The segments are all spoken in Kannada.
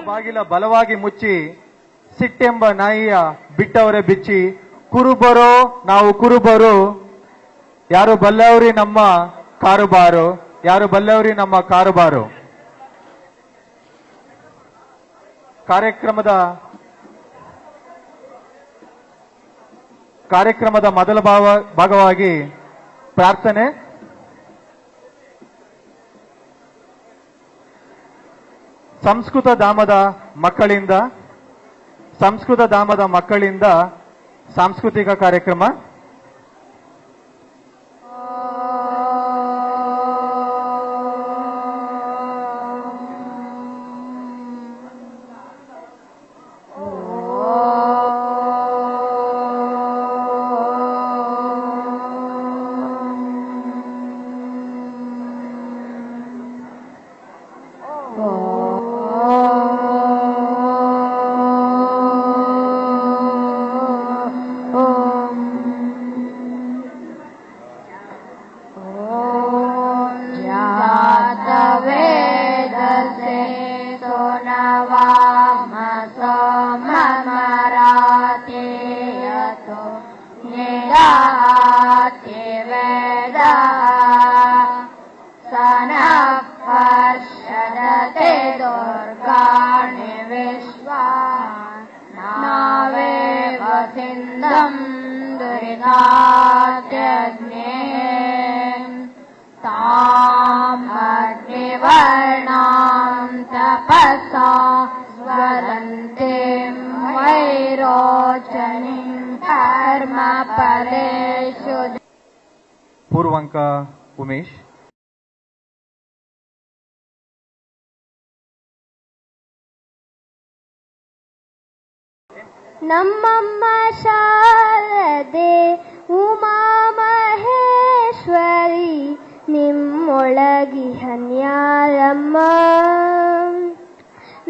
ಬಾಗಿಲ ಬಲವಾಗಿ ಮುಚ್ಚಿ ಸಿಟ್ಟೆಂಬ ನಾಯಿಯ ಬಿಟ್ಟವರೇ ಬಿಚ್ಚಿ ಕುರುಬರೋ ನಾವು ಕುರುಬರು ಯಾರು ಬಲ್ಲವರಿ ನಮ್ಮ ಕಾರುಬಾರು ಯಾರು ಬಲ್ಲವರಿ ನಮ್ಮ ಕಾರುಬಾರು. ಕಾರ್ಯಕ್ರಮದ ಮೊದಲ ಭಾಗವಾಗಿ ಪ್ರಾರ್ಥನೆ. ಸಂಸ್ಕೃತ ಧಾಮದ ಮಕ್ಕಳಿಂದ ಸಾಂಸ್ಕೃತಿಕ ಕಾರ್ಯಕ್ರಮ. ಪೂರ್ವಂಕ ಉಮೇಶ್. ನಮ್ಮಮ್ಮ ಶಾರದೆ ಉಮಾ ಮಹೇಶ್ವರಿ ನಿಮ್ಮೊಳಗಿ ಹನ್ಯಾರಮ್ಮ.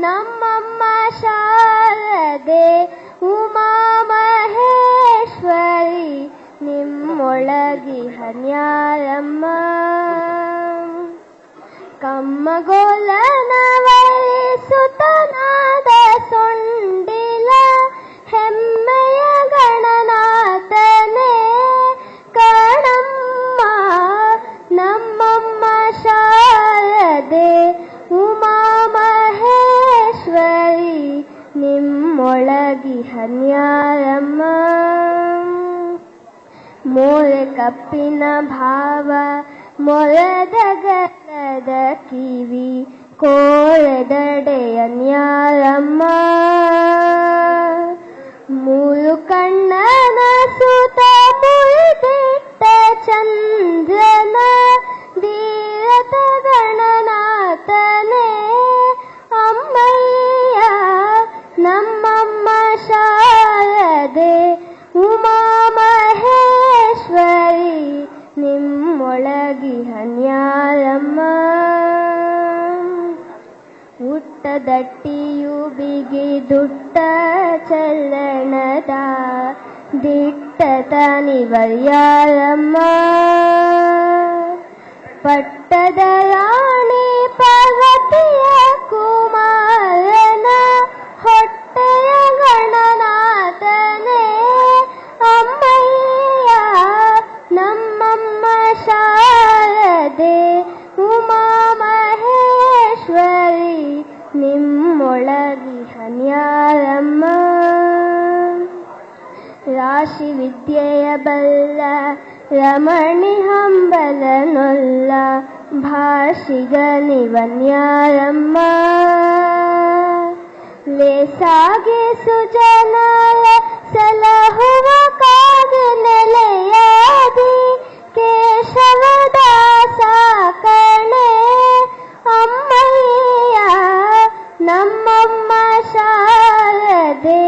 ನಮ್ಮಮ್ಮ ಶಾರದೆ ಉಮಾ ಮಹೇಶ್ವರಿ ನಿಮ್ಮೊಳಗಿ ಹನ್ಯಾರಮ್ಮ. ಕಮ್ಮಗೋಲನ ವರಿಸುತನಾದ ಸೊಂಡಿಲ ಹೆಮ್ಮೆಯ ಗಣನಾಥನೇ ಕಣಮ್ಮ. ನಮ್ಮಮ್ಮ ಶಾರದೆ ಉಮಾ ಮಹೇಶ್ವರಿ ನಿಮ್ಮೊಳಗಿ ಹನ್ಯಾರಮ್ಮ. ಮೊರೆ ಕಪ್ಪಿನ ಭಾವ ಮೊರದ ಗಲದ ಕಿವಿ ಕೋರದಡೆಯ ನ್ಯಾರಮ್ಮ. ಮೂರು ಕಣ್ಣನ ಸುತ ಮುರಿದಿಟ್ಟ ಚಂದ್ರನ ಧೀರತ ಗಣನಾಥನೇ ಅಮ್ಮಯ್ಯ. ನಮ್ಮಮ್ಮ ಶಾರದೆ ಉಮಾ ಮಹೇಶ್ವರಿ ನಿಮ್ಮೊಳಗಿ ಹನ್ಯಾರಮ್ಮ. ಹುಟ್ಟದಟ್ಟಿಯು ಬಿಗಿ ದುಟ್ಟ ಚಲ್ಲಣದ ದಿಟ್ಟ ತನಿವರ್ಯಾರಮ್ಮ. ಪಟ್ಟದ ರಾಣಿ ಪಾರ್ವತಿಯ ಕುಮಾರನ ಹೊಟ್ಟೆಯ ಗಣನಾಥನೇ ಅಮ್ಮಯ್ಯ. ನಮ್ಮಮ್ಮ ಶಾರದೆ ಉಮಾ ಮಹೇಶ್ವರಿ ನಿಮ್ಮೊಳಗಿ ಹನ್ಯಾರಮ್ಮ. ರಾಶಿ ವಿದ್ಯೆಯ ಬಲ್ಲ ರಮಣಿ ಹಂಬಲನೊಲ್ಲ ಭಾಷಿಗನಿವನ್ಯಾರಮ್ಮ. ಲೇಸಾಗಿ ಸುಜನರ ಸಲಹುವ ಕಾಗೆ ನೆಲೆಯಾದಿ ಕೇಶವದಾಸ ಕಣೆ ಅಮ್ಮಯ್ಯ. ನಮ್ಮಮ್ಮ ಶಾರದೆ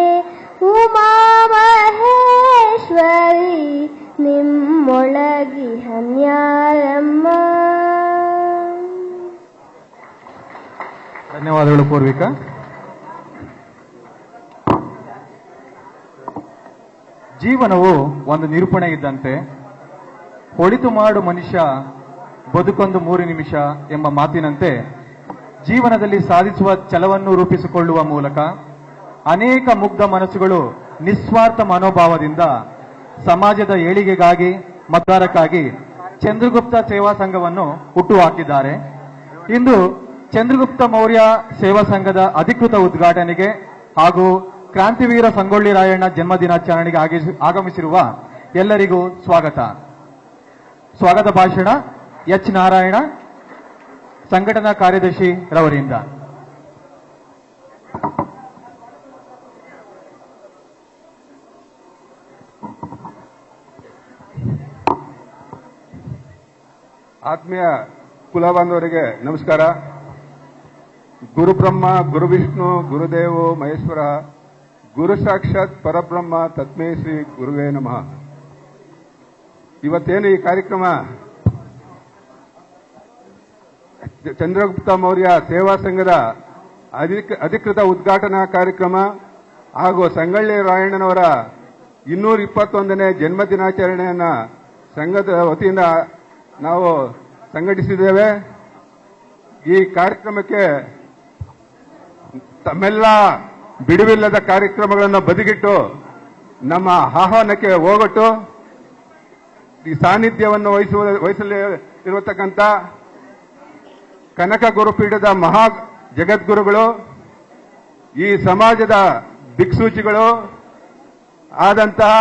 ಉಮಾ ಮಹೇಶ್ವರಿ ನಿಮ್ಮೊಳಗಿ ಹನ್ಯಾರಮ್ಮ. ಧನ್ಯವಾದಗಳು ಪೂರ್ವಿಕಾ. ಜೀವನವು ಒಂದು ನಿರೂಪಣೆ ಇದ್ದಂತೆ. ಒಳಿತು ಮಾಡು ಮನುಷ್ಯ ಬದುಕೊಂದು 3 ನಿಮಿಷ ಎಂಬ ಮಾತಿನಂತೆ ಜೀವನದಲ್ಲಿ ಸಾಧಿಸುವ ಛಲವನ್ನು ರೂಪಿಸಿಕೊಳ್ಳುವ ಮೂಲಕ ಅನೇಕ ಮುಗ್ಧ ಮನಸ್ಸುಗಳು ನಿಸ್ವಾರ್ಥ ಮನೋಭಾವದಿಂದ ಸಮಾಜದ ಏಳಿಗೆಗಾಗಿ ಮತದಾರಕ್ಕಾಗಿ ಚಂದ್ರಗುಪ್ತ ಸೇವಾ ಸಂಘವನ್ನು ಹುಟ್ಟುಹಾಕಿದ್ದಾರೆ. ಇಂದು ಚಂದ್ರಗುಪ್ತ ಮೌರ್ಯ ಸೇವಾ ಸಂಘದ ಅಧಿಕೃತ ಉದ್ಘಾಟನೆಗೆ ಹಾಗೂ ಕ್ರಾಂತಿವೀರ ಸಂಗೊಳ್ಳಿ ರಾಯಣ್ಣ ಜನ್ಮ ದಿನಾಚರಣೆಗೆ ಆಗಮಿಸಿರುವ ಎಲ್ಲರಿಗೂ ಸ್ವಾಗತ ಭಾಷಣ ಎಚ್ ನಾರಾಯಣ, ಸಂಘಟನಾ ಕಾರ್ಯದರ್ಶಿ ರವರಿಂದ. ಆತ್ಮೀಯ ಕುಲಬಾಂಧವರಿಗೆ ನಮಸ್ಕಾರ. ಗುರುಬ್ರಹ್ಮ ಗುರುವಿಷ್ಣು ಗುರುದೇವೋ ಮಹೇಶ್ವರ ಗುರು ಸಾಕ್ಷಾತ್ ಪರಬ್ರಹ್ಮ ತಸ್ಮೈ ಶ್ರೀ ಗುರುವೇ ನಮಃ. ಇವತ್ತೇನು ಈ ಕಾರ್ಯಕ್ರಮ ಚಂದ್ರಗುಪ್ತ ಮೌರ್ಯ ಸೇವಾ ಸಂಘದ ಅಧಿಕೃತ ಉದ್ಘಾಟನಾ ಕಾರ್ಯಕ್ರಮ ಹಾಗೂ ಸಂಗೊಳ್ಳಿ ರಾಯಣ್ಣನವರ 221ನೇ ಜನ್ಮ ದಿನಾಚರಣೆಯನ್ನ ಸಂಘದ ವತಿಯಿಂದ ನಾವು ಸಂಘಟಿಸಿದ್ದೇವೆ. ಈ ಕಾರ್ಯಕ್ರಮಕ್ಕೆ ತಮ್ಮೆಲ್ಲ ಬಿಡುವಿಲ್ಲದ ಕಾರ್ಯಕ್ರಮಗಳನ್ನು ಬದಿಗಿಟ್ಟು ನಮ್ಮ ಆಹ್ವಾನಕ್ಕೆ ಹೋಗೊಟ್ಟು ಈ ಸಾನ್ನಿಧ್ಯವನ್ನು ವಹಿಸಲಿರುವತಕ್ಕಂಥ ಕನಕ ಗುರುಪೀಠದ ಮಹಾ ಜಗದ್ಗುರುಗಳು, ಈ ಸಮಾಜದ ದಿಕ್ಸೂಚಿಗಳು ಆದಂತಹ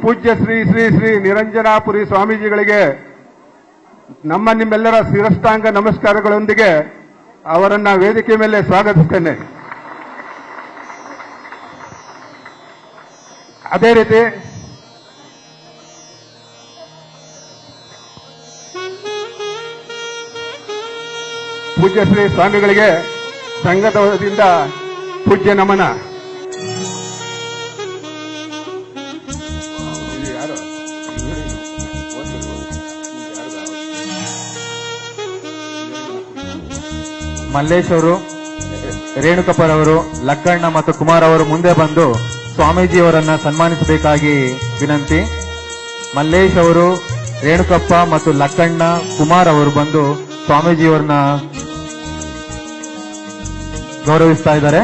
ಪೂಜ್ಯ ಶ್ರೀ ಶ್ರೀ ಶ್ರೀ ನಿರಂಜನಾಪುರಿ ಸ್ವಾಮೀಜಿಗಳಿಗೆ ನಿಮ್ಮೆಲ್ಲರ ಶಿರಷ್ಟಾಂಗ ನಮಸ್ಕಾರಗಳೊಂದಿಗೆ ಅವರನ್ನ ವೇದಿಕೆ ಮೇಲೆ ಸ್ವಾಗತಿಸುತ್ತೇನೆ. ಅದೇ ರೀತಿ ಪೂಜ್ಯ ಶ್ರೀ ಸ್ವಾಮಿಗಳಿಗೆ ಸಂಘದ ವತಿಯಿಂದ ಪೂಜ್ಯ ನಮನ. ಮಲ್ಲೇಶ್ ಅವರು, ರೇಣುಕಪ್ಪರವರು, ಲಕ್ಕಣ್ಣ ಮತ್ತು ಕುಮಾರ್ ಅವರು ಮುಂದೆ ಬಂದು ಸ್ವಾಮೀಜಿಯವರನ್ನ ಸನ್ಮಾನಿಸಬೇಕಾಗಿ ವಿನಂತಿ. ಮಲ್ಲೇಶ್ ಅವರು, ರೇಣುಕಪ್ಪ ಮತ್ತು ಲಕ್ಕಣ್ಣ, ಕುಮಾರ್ ಅವರು ಬಂದು ಸ್ವಾಮೀಜಿಯವರನ್ನ ಗೌರವಿಸ್ತಾ ಇದ್ದಾರೆ.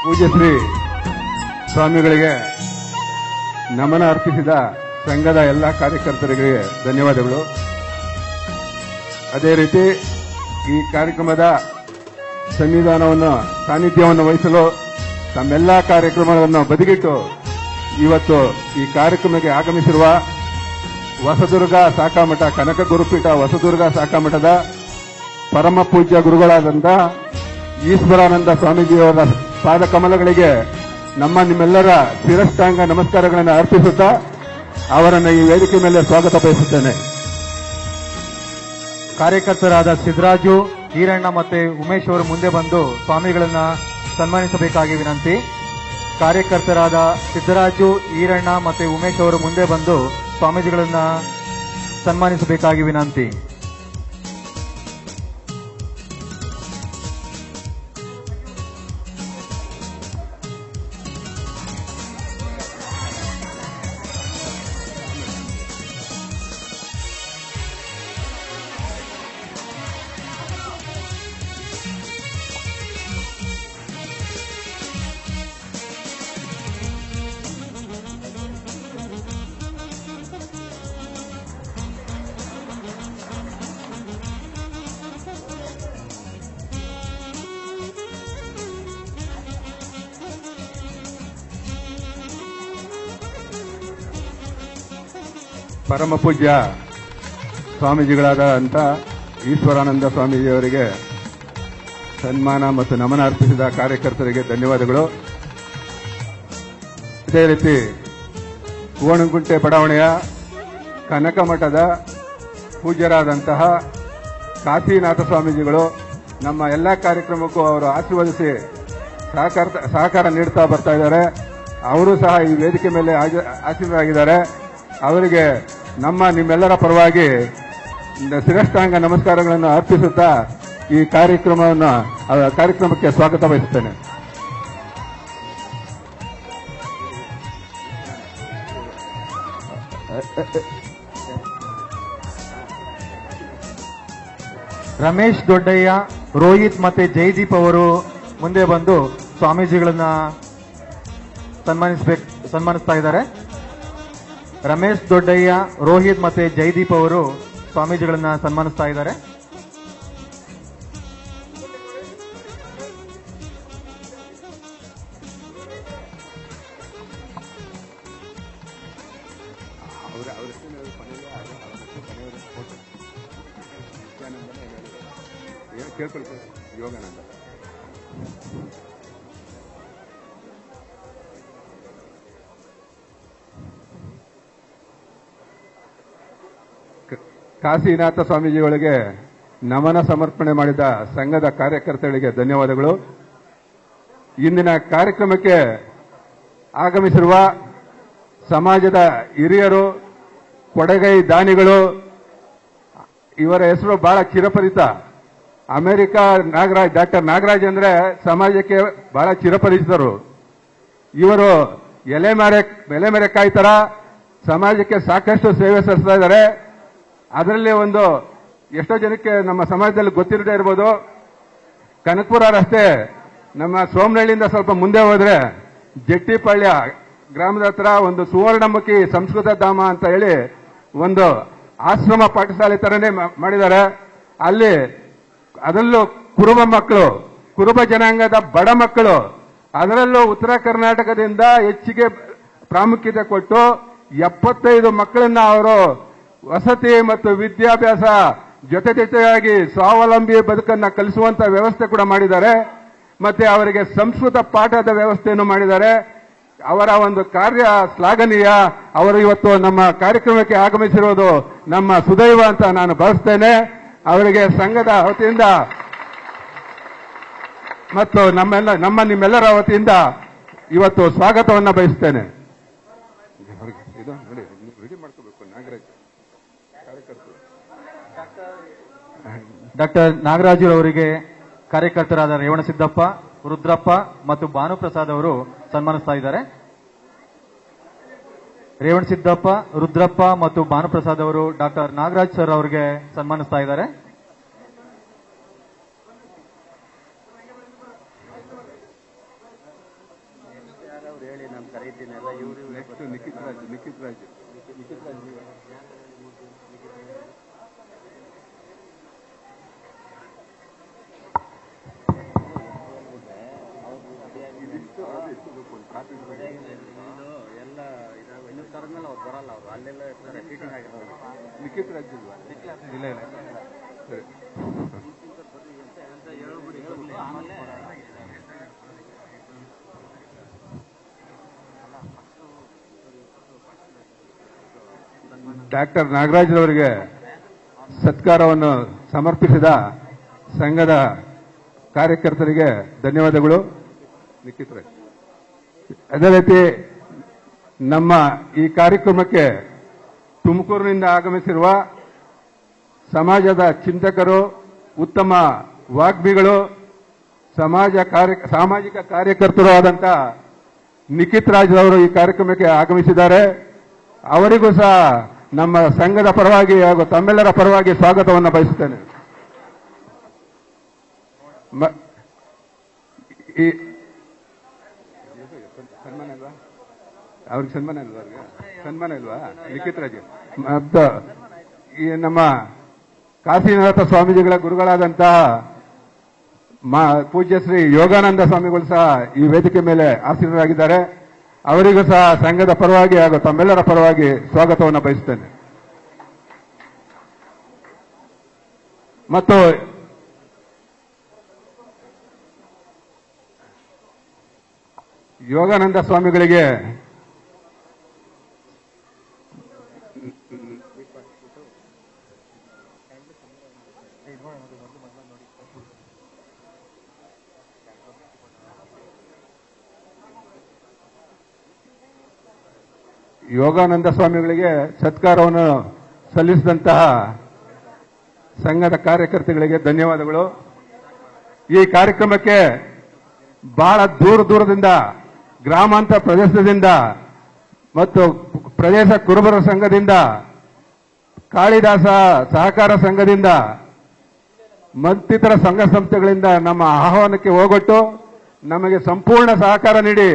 ಪೂಜ್ಯ ಶ್ರೀ ಸ್ವಾಮಿಗಳಿಗೆ ನಮನ ಅರ್ಪಿಸಿದ ಸಂಘದ ಎಲ್ಲ ಕಾರ್ಯಕರ್ತರಿಗೆ ಧನ್ಯವಾದಗಳು. ಅದೇ ರೀತಿ ಈ ಕಾರ್ಯಕ್ರಮದ ಸಾನ್ನಿಧ್ಯವನ್ನು ವಹಿಸಲು ತಮ್ಮೆಲ್ಲ ಕಾರ್ಯಕ್ರಮಗಳನ್ನು ಬದಿಗಿಟ್ಟು ಇವತ್ತು ಈ ಕಾರ್ಯಕ್ರಮಕ್ಕೆ ಆಗಮಿಸಿರುವ ಹೊಸದುರ್ಗ ಶಾಖಾಮಠ ಕನಕ ಗುರುಪೀಠ ಹೊಸದುರ್ಗ ಶಾಖಾಮಠದ ಪರಮ ಪೂಜ್ಯ ಗುರುಗಳಾದಂಥ ಈಶ್ವರಾನಂದ ಸ್ವಾಮೀಜಿಯವರ ಪಾದ ಕಮಲಗಳಿಗೆ ನಿಮ್ಮೆಲ್ಲರ ಶಿರಷ್ಟಾಂಗ ನಮಸ್ಕಾರಗಳನ್ನು ಅರ್ಪಿಸುತ್ತಾ ಅವರನ್ನು ಈ ವೇದಿಕೆ ಮೇಲೆ ಸ್ವಾಗತ ಬಯಸುತ್ತೇನೆ. ಕಾರ್ಯಕರ್ತರಾದ ಸಿದ್ದರಾಜು, ಈರಣ್ಣ ಮತ್ತು ಉಮೇಶ್ ಅವರು ಮುಂದೆ ಬಂದು ಸ್ವಾಮಿಗಳನ್ನ ಸನ್ಮಾನಿಸಬೇಕಾಗಿ ವಿನಂತಿ. ಕಾರ್ಯಕರ್ತರಾದ ಸಿದ್ದರಾಜು, ಈರಣ್ಣ ಮತ್ತು ಉಮೇಶ್ ಅವರು ಮುಂದೆ ಬಂದು ಸ್ವಾಮೀಜಿಗಳನ್ನ ಸನ್ಮಾನಿಸಬೇಕಾಗಿ ವಿನಂತಿ. ಪರಮ ಪೂಜ್ಯ ಸ್ವಾಮೀಜಿಗಳಾದಂಥ ಈಶ್ವರಾನಂದ ಸ್ವಾಮೀಜಿಯವರಿಗೆ ಸನ್ಮಾನ ಮತ್ತು ನಮನ ಅರ್ಪಿಸಿದ ಕಾರ್ಯಕರ್ತರಿಗೆ ಧನ್ಯವಾದಗಳು. ಇದೇ ರೀತಿ ಕೋಣಗುಂಟೆ ಬಡಾವಣೆಯ ಕನಕ ಮಠದ ಪೂಜ್ಯರಾದಂತಹ ಕಾಶಿನಾಥ ಸ್ವಾಮೀಜಿಗಳು ನಮ್ಮ ಎಲ್ಲ ಕಾರ್ಯಕ್ರಮಕ್ಕೂ ಅವರು ಆಶೀರ್ವದಿಸಿ ಸಹಕಾರ ನೀಡ್ತಾ ಬರ್ತಾ ಇದ್ದಾರೆ. ಅವರು ಸಹ ಈ ವೇದಿಕೆ ಮೇಲೆ ಆಶೀರ್ವರಾಗಿದ್ದಾರೆ. ಅವರಿಗೆ ನಿಮ್ಮೆಲ್ಲರ ಪರವಾಗಿ ಶಿರಷ್ಟಾಂಗ ನಮಸ್ಕಾರಗಳನ್ನು ಅರ್ಪಿಸುತ್ತಾ ಈ ಕಾರ್ಯಕ್ರಮಕ್ಕೆ ಸ್ವಾಗತ ಬಯಸುತ್ತೇನೆ. ರಮೇಶ್ ದೊಡ್ಡಯ್ಯ, ರೋಹಿತ್ ಮತ್ತೆ ಜೈದೀಪ್ ಅವರು ಮುಂದೆ ಬಂದು ಸ್ವಾಮೀಜಿಗಳನ್ನ ಸನ್ಮಾನಿಸ್ತಾ ಇದ್ದಾರೆ. ರಮೇಶ್ ದೊಡ್ಡಯ್ಯ, ರೋಹಿತ್ ಮತ್ತೆ ಜೈದೀಪ್ ಅವರು ಸ್ವಾಮೀಜಿಗಳನ್ನ ಸನ್ಮಾನಿಸ್ತಾ ಇದ್ದಾರೆ. ಯೋಗಾನಂದ ಕಾಶಿನಾಥ ಸ್ವಾಮೀಜಿಗಳಿಗೆ ನಮನ ಸಮರ್ಪಣೆ ಮಾಡಿದ ಸಂಘದ ಕಾರ್ಯಕರ್ತರಿಗೆ ಧನ್ಯವಾದಗಳು. ಇಂದಿನ ಕಾರ್ಯಕ್ರಮಕ್ಕೆ ಆಗಮಿಸಿರುವ ಸಮಾಜದ ಹಿರಿಯರು, ಕೊಡಗೈ ದಾನಿಗಳು, ಇವರ ಹೆಸರು ಬಹಳ ಚಿರಪರಿಚಿತ. ಅಮೆರಿಕ ನಾಗರಾಜ್, ಡಾಕ್ಟರ್ ನಾಗರಾಜ್ ಅಂದ್ರೆ ಸಮಾಜಕ್ಕೆ ಬಹಳ ಚಿರಪರಿಚಿತರು. ಇವರು ಎಲೆಮೆರೆಕಾಯಿ ತರ ಸಮಾಜಕ್ಕೆ ಸಾಕಷ್ಟು ಸೇವೆ ಸಲ್ಲಿಸ್ತಾ ಇದ್ದಾರೆ. ಅದರಲ್ಲಿ ಎಷ್ಟೋ ಜನಕ್ಕೆ ನಮ್ಮ ಸಮಾಜದಲ್ಲಿ ಗೊತ್ತಿರದೇ ಇರ್ಬೋದು, ಕನಕಪುರ ರಸ್ತೆ ನಮ್ಮ ಸೋಮನಹಳ್ಳಿಯಿಂದ ಸ್ವಲ್ಪ ಮುಂದೆ ಹೋದ್ರೆ ಜಟ್ಟಿಪಾಳ್ಯ ಗ್ರಾಮದ ಹತ್ರ ಸುವರ್ಣಮುಖಿ ಸಂಸ್ಕೃತ ಧಾಮ ಅಂತ ಹೇಳಿ ಆಶ್ರಮ ಪಾಠಶಾಲೆ ತರನೇ ಮಾಡಿದ್ದಾರೆ. ಅಲ್ಲಿ ಅದರಲ್ಲೂ ಕುರುಬ ಜನಾಂಗದ ಬಡ ಮಕ್ಕಳು, ಅದರಲ್ಲೂ ಉತ್ತರ ಕರ್ನಾಟಕದಿಂದ ಹೆಚ್ಚಿಗೆ ಪ್ರಾಮುಖ್ಯತೆ ಕೊಟ್ಟು 75 ಮಕ್ಕಳನ್ನ ಅವರು ವಸತಿ ಮತ್ತು ವಿದ್ಯಾಭ್ಯಾಸ ಜೊತೆಯಾಗಿ ಸ್ವಾವಲಂಬಿ ಬದುಕನ್ನ ಕಲಿಸುವಂತ ವ್ಯವಸ್ಥೆ ಕೂಡ ಮಾಡಿದ್ದಾರೆ. ಮತ್ತೆ ಅವರಿಗೆ ಸಂಸ್ಕೃತ ಪಾಠದ ವ್ಯವಸ್ಥೆಯನ್ನು ಮಾಡಿದ್ದಾರೆ. ಅವರ ಕಾರ್ಯ ಶ್ಲಾಘನೀಯ. ಅವರು ಇವತ್ತು ನಮ್ಮ ಕಾರ್ಯಕ್ರಮಕ್ಕೆ ಆಗಮಿಸಿರುವುದು ನಮ್ಮ ಸುದೈವ ಅಂತ ನಾನು ಭಾವಿಸ್ತೇನೆ. ಅವರಿಗೆ ಸಂಘದ ವತಿಯಿಂದ ಮತ್ತು ನಿಮ್ಮೆಲ್ಲರ ವತಿಯಿಂದ ಇವತ್ತು ಸ್ವಾಗತವನ್ನು ಬಯಸುತ್ತೇನೆ. ಡಾಕ್ಟರ್ ನಾಗರಾಜು ಅವರಿಗೆ ಕಾರ್ಯಕರ್ತರಾದ ರೇವಣಸಿದ್ದಪ್ಪ, ರುದ್ರಪ್ಪ ಮತ್ತು ಭಾನುಪ್ರಸಾದ್ ಅವರು ಸನ್ಮಾನಿಸ್ತಾ ಇದ್ದಾರೆ. ರೇವಣಸಿದ್ದಪ್ಪ, ರುದ್ರಪ್ಪ ಮತ್ತು ಭಾನುಪ್ರಸಾದ್ ಅವರು ಡಾಕ್ಟರ್ ನಾಗರಾಜ್ ಸರ್ ಅವರಿಗೆ ಸನ್ಮಾನಿಸ್ತಾ ಇದ್ದಾರೆ. ಡಾಕ್ಟರ್ ನಾಗರಾಜ್ ಅವರಿಗೆ ಸತ್ಕಾರವನ್ನು ಸಮರ್ಪಿಸಿದ ಸಂಘದ ಕಾರ್ಯಕರ್ತರಿಗೆ ಧನ್ಯವಾದಗಳು. ಅದೇ ರೀತಿ ನಮ್ಮ ಈ ಕಾರ್ಯಕ್ರಮಕ್ಕೆ ತುಮಕೂರಿನಿಂದ ಆಗಮಿಸಿರುವ ಸಮಾಜದ ಚಿಂತಕರು, ಉತ್ತಮ ವಾಗ್ಮಿಗಳು, ಸಾಮಾಜಿಕ ಕಾರ್ಯಕರ್ತರು ಆದಂಥ ನಿಖಿತ್ ರಾಜ್ ಅವರು ಈ ಕಾರ್ಯಕ್ರಮಕ್ಕೆ ಆಗಮಿಸಿದ್ದಾರೆ. ಅವರಿಗೂ ಸಹ ನಮ್ಮ ಸಂಘದ ಪರವಾಗಿ ಹಾಗೂ ತಮ್ಮೆಲ್ಲರ ಪರವಾಗಿ ಸ್ವಾಗತವನ್ನು ಬಯಸುತ್ತೇನೆ. ಅವ್ರಿಗೆ ಸನ್ಮಾನ ಇಲ್ವಾ ನಿಖಿತ್ ರಾಜ್? ಮತ್ತು ಈ ನಮ್ಮ ಕಾಶಿನಾಥ ಸ್ವಾಮೀಜಿಗಳ ಗುರುಗಳಾದಂತಹ ಪೂಜ್ಯ ಶ್ರೀ ಯೋಗಾನಂದ ಸ್ವಾಮಿಗಳು ಸಹ ಈ ವೇದಿಕೆ ಮೇಲೆ ಆಸೀನರಾಗಿದ್ದಾರೆ. ಅವರಿಗೂ ಸಹ ಸಂಘದ ಪರವಾಗಿ ಹಾಗೂ ತಮ್ಮೆಲ್ಲರ ಪರವಾಗಿ ಸ್ವಾಗತವನ್ನು ಬಯಸುತ್ತೇನೆ. ಮತ್ತು ಯೋಗಾನಂದ ಸ್ವಾಮಿಗಳಿಗೆ ಸತ್ಕಾರವನ್ನು ಸಲ್ಲಿಸಿದಂತಹ ಸಂಘದ ಕಾರ್ಯಕರ್ತಗಳಿಗೆ ಧನ್ಯವಾದಗಳು. ಈ ಕಾರ್ಯಕ್ರಮಕ್ಕೆ ಬಹಳ ದೂರದಿಂದ ಗ್ರಾಮಾಂತರ ಪ್ರದೇಶದಿಂದ ಮತ್ತು ಪ್ರದೇಶ ಕುರುಬರ ಸಂಘದಿಂದ, ಕಾಳಿದಾಸ ಸಹಕಾರ ಸಂಘದಿಂದ ಮತ್ತಿತರ ಸಂಘ ಸಂಸ್ಥೆಗಳಿಂದ ನಮ್ಮ ಆಹ್ವಾನಕ್ಕೆ ಹೋಗೊಟ್ಟು ನಮಗೆ ಸಂಪೂರ್ಣ ಸಹಕಾರ ನೀಡಿ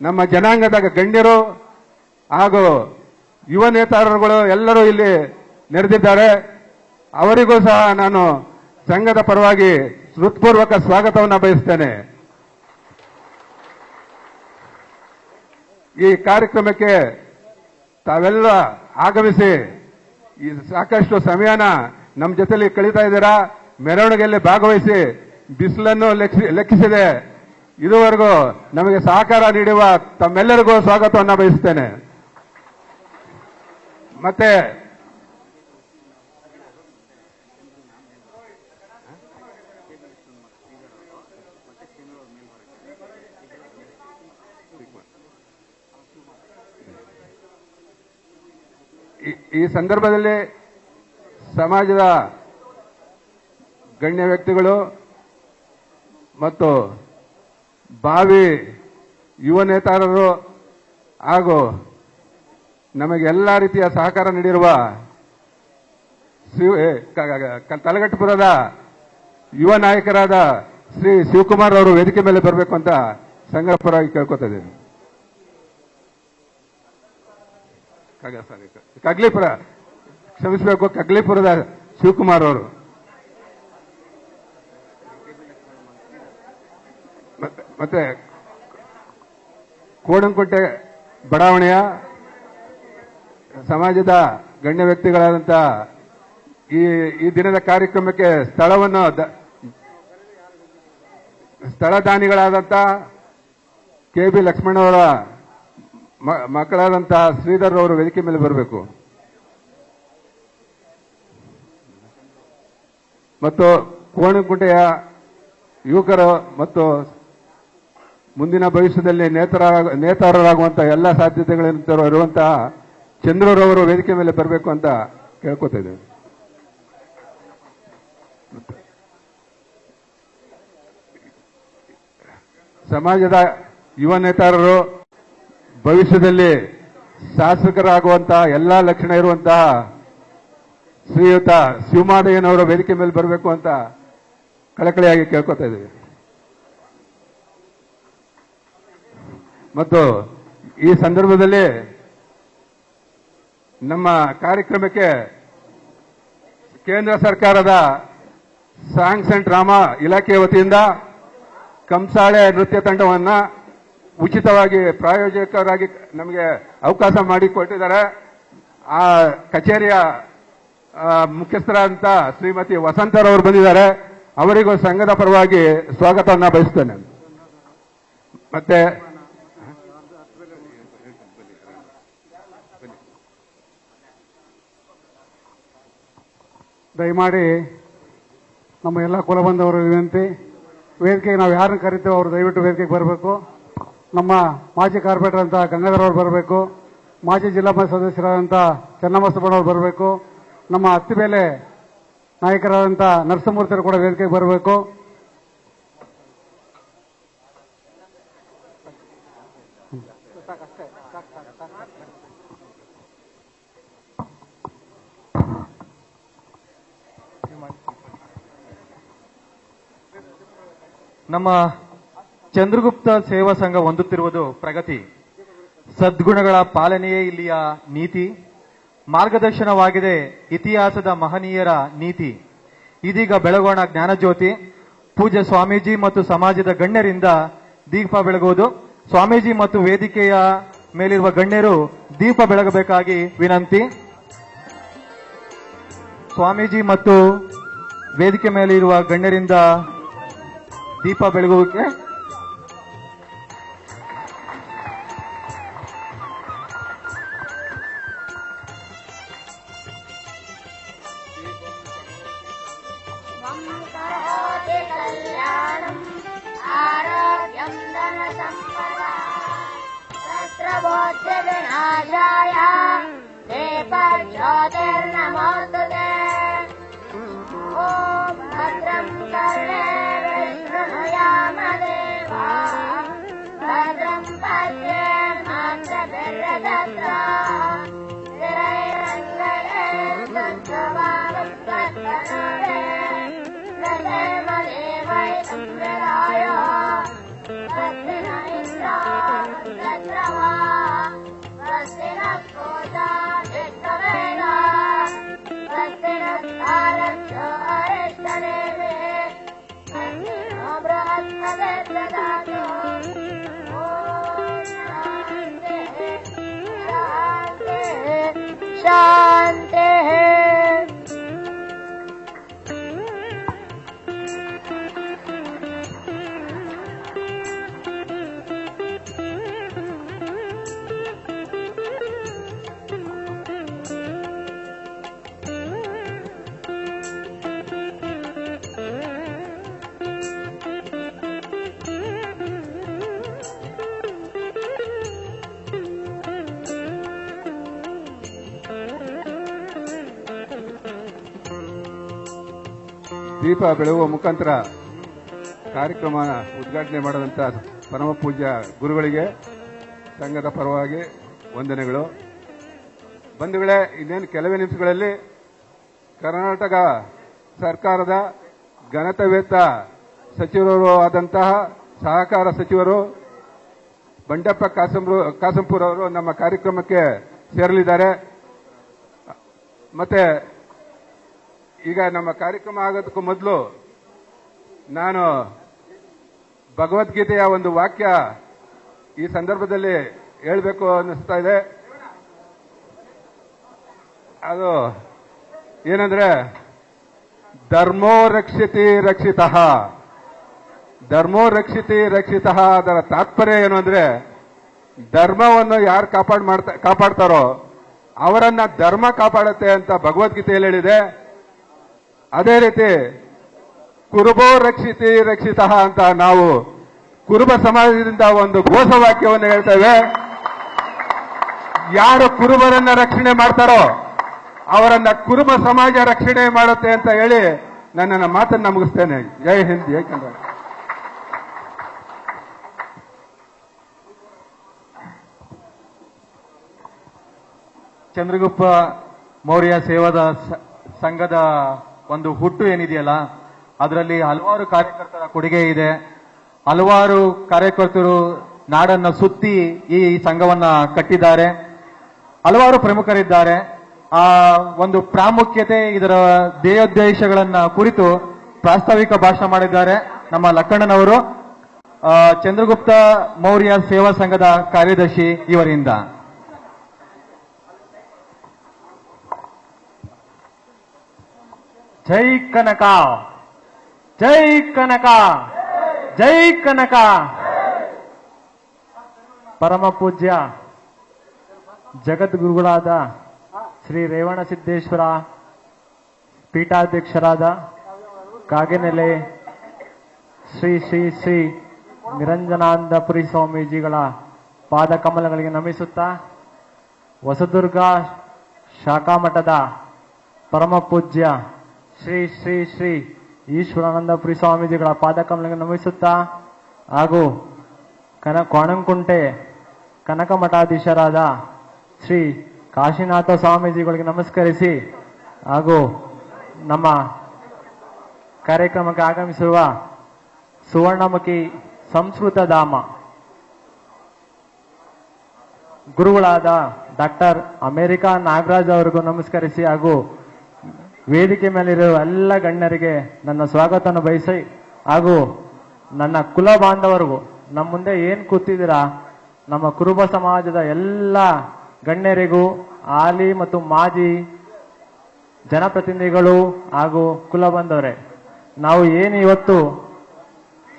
ನಮ್ಮ ಜನಾಂಗದ ಗಣ್ಯರು ಹಾಗೂ ಯುವ ನೇತಾರರುಗಳು ಎಲ್ಲರೂ ಇಲ್ಲಿ ನೆರೆದಿದ್ದಾರೆ. ಅವರಿಗೂ ಸಹ ನಾನು ಸಂಘದ ಪರವಾಗಿ ಹೃತ್ಪೂರ್ವಕ ಸ್ವಾಗತವನ್ನು ಬಯಸ್ತೇನೆ. ಈ ಕಾರ್ಯಕ್ರಮಕ್ಕೆ ತಾವೆಲ್ಲ ಆಗಮಿಸಿ ಈ ಸಾಕಷ್ಟು ಸಮಯನ ನಮ್ಮ ಜೊತೆಲಿ ಕಳೀತಾ ಇದ್ದೀರಾ. ಮೆರವಣಿಗೆಯಲ್ಲಿ ಭಾಗವಹಿಸಿ ಬಿಸಿಲನ್ನು ಲೆಕ್ಕಿಸಿದೆ ಇದುವರೆಗೂ ನಮಗೆ ಸಹಕಾರ ನೀಡುವ ತಮ್ಮೆಲ್ಲರಿಗೂ ಸ್ವಾಗತವನ್ನು ಬಯಸುತ್ತೇನೆ. ಮತ್ತೆ ಈ ಸಂದರ್ಭದಲ್ಲಿ ಸಮಾಜದ ಗಣ್ಯ ವ್ಯಕ್ತಿಗಳು ಮತ್ತು ಭಾವಿ ಯುವ ನೇತಾರರು ಹಾಗೂ ನಮಗೆ ಎಲ್ಲ ರೀತಿಯ ಸಹಕಾರ ನೀಡಿರುವ ತಲಗಟ್ಟಪುರದ ಯುವ ನಾಯಕರಾದ ಶ್ರೀ ಶಿವಕುಮಾರ್ ಅವರು ವೇದಿಕೆ ಮೇಲೆ ಬರಬೇಕು ಅಂತ ಸಂಘದ ಪರವಾಗಿ ಕೇಳ್ಕೊತಾ ಇದ್ದೀನಿ. ಕಗ್ಲಿಪುರ ಕ್ಷಮಿಸಬೇಕು, ಕಗ್ಲಿಪುರದ ಶಿವಕುಮಾರ್ ಅವರು. ಮತ್ತೆ ಕೋಡಂಕೋಟೆ ಬಡಾವಣೆಯ ಸಮಾಜದ ಗಣ್ಯ ವ್ಯಕ್ತಿಗಳಾದಂಥ ಈ ದಿನದ ಕಾರ್ಯಕ್ರಮಕ್ಕೆ ಸ್ಥಳ ದಾನಿಗಳಾದಂಥ ಕೆ.ಬಿ. ಲಕ್ಷ್ಮಣವರ ಮಕ್ಕಳಾದಂತಹ ಶ್ರೀಧರ್ ಅವರು ವೇದಿಕೆ ಮೇಲೆ ಬರಬೇಕು. ಮತ್ತು ಕೋಣಗುಂಟೆಯ ಯುವಕರು ಮತ್ತು ಮುಂದಿನ ಭವಿಷ್ಯದಲ್ಲಿ ನೇತಾರರಾಗುವಂತಹ ಎಲ್ಲ ಸಾಧ್ಯತೆಗಳಿಂದ ಇರುವಂತಹ ಚಂದ್ರರವರು ವೇದಿಕೆ ಮೇಲೆ ಬರಬೇಕು ಅಂತ ಕೇಳ್ಕೊತಾ ಇದ್ದೇವೆ. ಸಮಾಜದ ಯುವ ನೇತಾರರು ಭವಿಷ್ಯದಲ್ಲಿ ಶಾಸಕರಾಗುವಂತಹ ಎಲ್ಲ ಲಕ್ಷಣ ಇರುವಂತಹ ಶ್ರೀಯುತ ಶಿವಮಾದಯ್ಯನವರ ವೇದಿಕೆ ಮೇಲೆ ಬರಬೇಕು ಅಂತ ಕಳಕಳಿಯಾಗಿ ಕೇಳ್ಕೊತಾ ಇದ್ದೀವಿ. ಮತ್ತು ಈ ಸಂದರ್ಭದಲ್ಲಿ ನಮ್ಮ ಕಾರ್ಯಕ್ರಮಕ್ಕೆ ಕೇಂದ್ರ ಸರ್ಕಾರದ ಸಾಂಗ್ಸ್ ಅಂಡ್ ಡ್ರಾಮಾ ಇಲಾಖೆಯ ವತಿಯಿಂದ ಕಂಸಾಳೆ ನೃತ್ಯ ತಂಡವನ್ನು ಉಚಿತವಾಗಿ ಪ್ರಾಯೋಜಕರಾಗಿ ನಮಗೆ ಅವಕಾಶ ಮಾಡಿಕೊಟ್ಟಿದ್ದಾರೆ. ಆ ಕಚೇರಿಯ ಮುಖ್ಯಸ್ಥರಾದಂಥ ಶ್ರೀಮತಿ ವಸಂತರವರು ಬಂದಿದ್ದಾರೆ. ಅವರಿಗೂ ಸಂಘದ ಪರವಾಗಿ ಸ್ವಾಗತವನ್ನು ಬಯಸ್ತೇನೆ. ಮತ್ತೆ ದಯಮಾಡಿ ನಮ್ಮ ಎಲ್ಲ ಕುಲಬಂಧವರು ವಿನಂತಿ, ವೇದಿಕೆಗೆ ನಾವು ಯಾರನ್ನು ಕರಿತೇವೆ ಅವರು ದಯವಿಟ್ಟು ವೇದಿಕೆಗೆ ಬರಬೇಕು. ನಮ್ಮ ಮಾಜಿ ಕಾರ್ಪೊರೇಟರ್ ಅಂತ ಗಂಗಾಧರ್ ಅವರು ಬರಬೇಕು. ಮಾಜಿ ಜಿಲ್ಲಾ ಪಂಚಾಯತ್ ಸದಸ್ಯರಾದಂಥ ಚೆನ್ನಬಸಪ್ಪನವರು ಬರಬೇಕು. ನಮ್ಮ ಅತ್ತಿಬೇಲೆ ನಾಯಕರಾದಂಥ ನರಸಿಂಹಮೂರ್ತಿಯವರು ಕೂಡ ವೇದಿಕೆಗೆ ಬರಬೇಕು. ನಮ್ಮ ಚಂದ್ರಗುಪ್ತ ಸೇವಾ ಸಂಘ ಹೊಂದುತ್ತಿರುವುದು ಪ್ರಗತಿ. ಸದ್ಗುಣಗಳ ಪಾಲನೆಯೇ ಇಲ್ಲಿಯ ನೀತಿ. ಮಾರ್ಗದರ್ಶನವಾಗಿದೆ ಇತಿಹಾಸದ ಮಹನೀಯರ ನೀತಿ. ಇದೀಗ ಬೆಳಗೋಣ ಜ್ಞಾನಜ್ಯೋತಿ. ಪೂಜ್ಯ ಸ್ವಾಮೀಜಿ ಮತ್ತು ಸಮಾಜದ ಗಣ್ಯರಿಂದ ದೀಪ ಬೆಳಗುವುದು. ಸ್ವಾಮೀಜಿ ಮತ್ತು ವೇದಿಕೆಯ ಮೇಲಿರುವ ಗಣ್ಯರು ದೀಪ ಬೆಳಗಬೇಕಾಗಿ ವಿನಂತಿ. ಸ್ವಾಮೀಜಿ ಮತ್ತು ವೇದಿಕೆ ಮೇಲೆ ಇರುವ ಗಣ್ಯರಿಂದ ದೀಪ ಬೆಳಗುವಿಕೆ. शांति ದೀಪ ಬೆಳಗುವ ಮುಖಾಂತರ ಕಾರ್ಯಕ್ರಮ ಉದ್ಘಾಟನೆ ಮಾಡಿದಂಥ ಪರಮ ಪೂಜ್ಯ ಗುರುಗಳಿಗೆ ಸಂಘದ ಪರವಾಗಿ ವಂದನೆಗಳು. ಬಂಧುಗಳೇ, ಇನ್ನೇನು ಕೆಲವೇ ನಿಮಿಷಗಳಲ್ಲಿ ಕರ್ನಾಟಕ ಸರ್ಕಾರದ ಘನತಾವೇತ್ತ ಸಚಿವರು ಆದಂತಹ ಸಹಕಾರ ಸಚಿವರು ಬಂಡೆಪ್ಪ ಕಾಸಂಪುರ್ ಅವರು ನಮ್ಮ ಕಾರ್ಯಕ್ರಮಕ್ಕೆ ಸೇರಲಿದ್ದಾರೆ. ಮತ್ತೆ ಈಗ ನಮ್ಮ ಕಾರ್ಯಕ್ರಮ ಆಗೋದಕ್ಕೂ ಮೊದಲು ನಾನು ಭಗವದ್ಗೀತೆಯ ಒಂದು ವಾಕ್ಯ ಈ ಸಂದರ್ಭದಲ್ಲಿ ಹೇಳಬೇಕು ಅನ್ನಿಸ್ತಾ ಇದೆ. ಅದು ಏನಂದ್ರೆ, ಧರ್ಮೋ ರಕ್ಷಿತಿ ರಕ್ಷಿತಃ, ಧರ್ಮೋ ರಕ್ಷಿತಿ ರಕ್ಷಿತಃ. ಅದರ ತಾತ್ಪರ್ಯ ಏನು ಅಂದ್ರೆ, ಧರ್ಮವನ್ನು ಯಾರು ಕಾಪಾಡ್ತಾರೋ ಅವರನ್ನ ಧರ್ಮ ಕಾಪಾಡುತ್ತೆ ಅಂತ ಭಗವದ್ಗೀತೆಯಲ್ಲಿ ಹೇಳಿದೆ. ಅದೇ ರೀತಿ ಕುರುಬೋ ರಕ್ಷಿತಿ ರಕ್ಷಿತಃ ಅಂತ ನಾವು ಕುರುಬ ಸಮಾಜದಿಂದ ಒಂದು ಘೋಷವಾಕ್ಯವನ್ನು ಹೇಳ್ತೇವೆ. ಯಾರು ಕುರುಬರನ್ನ ರಕ್ಷಣೆ ಮಾಡ್ತಾರೋ ಅವರನ್ನ ಕುರುಬ ಸಮಾಜ ರಕ್ಷಣೆ ಮಾಡುತ್ತೆ ಅಂತ ಹೇಳಿ ನನ್ನ ಮಾತನ್ನ ಮುಗಿಸ್ತೇನೆ. ಜೈ ಹಿಂದ್, ಜೈ ಕನ್ನಡ. ಚಂದ್ರಗುಪ್ತ ಮೌರ್ಯ ಸೇವಾದ ಸಂಘದ ಒಂದು ಹುಟ್ಟು ಏನಿದೆಯಲ್ಲ, ಅದರಲ್ಲಿ ಹಲವಾರು ಕಾರ್ಯಕರ್ತರ ಕೊಡುಗೆ ಇದೆ. ಹಲವಾರು ಕಾರ್ಯಕರ್ತರು ನಾಡನ್ನ ಸುತ್ತಿ ಈ ಸಂಘವನ್ನ ಕಟ್ಟಿದ್ದಾರೆ. ಹಲವಾರು ಪ್ರಮುಖರಿದ್ದಾರೆ. ಆ ಒಂದು ಪ್ರಾಮುಖ್ಯತೆ, ಇದರ ಧ್ಯೇಯೋದ್ದೇಶಗಳನ್ನ ಕುರಿತು ಪ್ರಾಸ್ತಾವಿಕ ಭಾಷಣ ಮಾಡಿದ್ದಾರೆ ನಮ್ಮ ಲಕ್ಕಣ್ಣನವರು. ಚಂದ್ರಗುಪ್ತ ಮೌರ್ಯ ಸೇವಾ ಸಂಘದ ಕಾರ್ಯದರ್ಶಿ ಇವರಿಂದ. ಜೈ ಕನಕ, ಜೈ ಕನಕ, ಜೈ ಕನಕ. ಪರಮ ಪೂಜ್ಯ ಜಗದ್ಗುರುಗಳಾದ ಶ್ರೀ ರೇವಣಸಿದ್ದೇಶ್ವರ ಪೀಠಾಧ್ಯಕ್ಷರಾದ ಕಾಗೆನೆಲೆ ಶ್ರೀ ಶ್ರೀ ಶ್ರೀ ನಿರಂಜನಾನಂದಪುರಿ ಸ್ವಾಮೀಜಿಗಳ ಪಾದಕಮಲಗಳಿಗೆ ನಮಿಸುತ್ತಾ, ಹೊಸದುರ್ಗ ಶಾಖಾಮಠದ ಪರಮ ಪೂಜ್ಯ ಶ್ರೀ ಶ್ರೀ ಶ್ರೀ ಈಶ್ವರಾನಂದಪುರಿ ಸ್ವಾಮೀಜಿಗಳ ಪಾದಕಮಲಗಳಿಗೆ ನಮಿಸುತ್ತಾ, ಹಾಗೂ ಕೋಣಂಕುಂಟೆ ಕನಕ ಮಠಾಧೀಶರಾದ ಶ್ರೀ ಕಾಶಿನಾಥ ಸ್ವಾಮೀಜಿಗಳಿಗೆ ನಮಸ್ಕರಿಸಿ, ಹಾಗೂ ನಮ್ಮ ಕಾರ್ಯಕ್ರಮಕ್ಕೆ ಆಗಮಿಸಿರುವ ಸುವರ್ಣಮುಖಿ ಸಂಸ್ಕೃತ ಧಾಮ ಗುರುಗಳಾದ ಡಾಕ್ಟರ್ ಅಮೆರಿಕಾ ನಾಗರಾಜ್ ಅವರಿಗೂ ನಮಸ್ಕರಿಸಿ, ಹಾಗೂ ವೇದಿಕೆ ಮೇಲಿರುವ ಎಲ್ಲ ಗಣ್ಯರಿಗೆ ನನ್ನ ಸ್ವಾಗತವನ್ನು ಬಯಸಿ, ಹಾಗೂ ನನ್ನ ಕುಲ ಬಾಂಧವರಿಗೂ, ನಮ್ಮ ಮುಂದೆ ಏನ್ ಕೂತಿದ್ದೀರಾ ನಮ್ಮ ಕುರುಬ ಸಮಾಜದ ಎಲ್ಲ ಗಣ್ಯರಿಗೂ, ಹಾಲಿ ಮತ್ತು ಮಾಜಿ ಜನಪ್ರತಿನಿಧಿಗಳು ಹಾಗೂ ಕುಲ ಬಂದವರೇ, ನಾವು ಏನು ಇವತ್ತು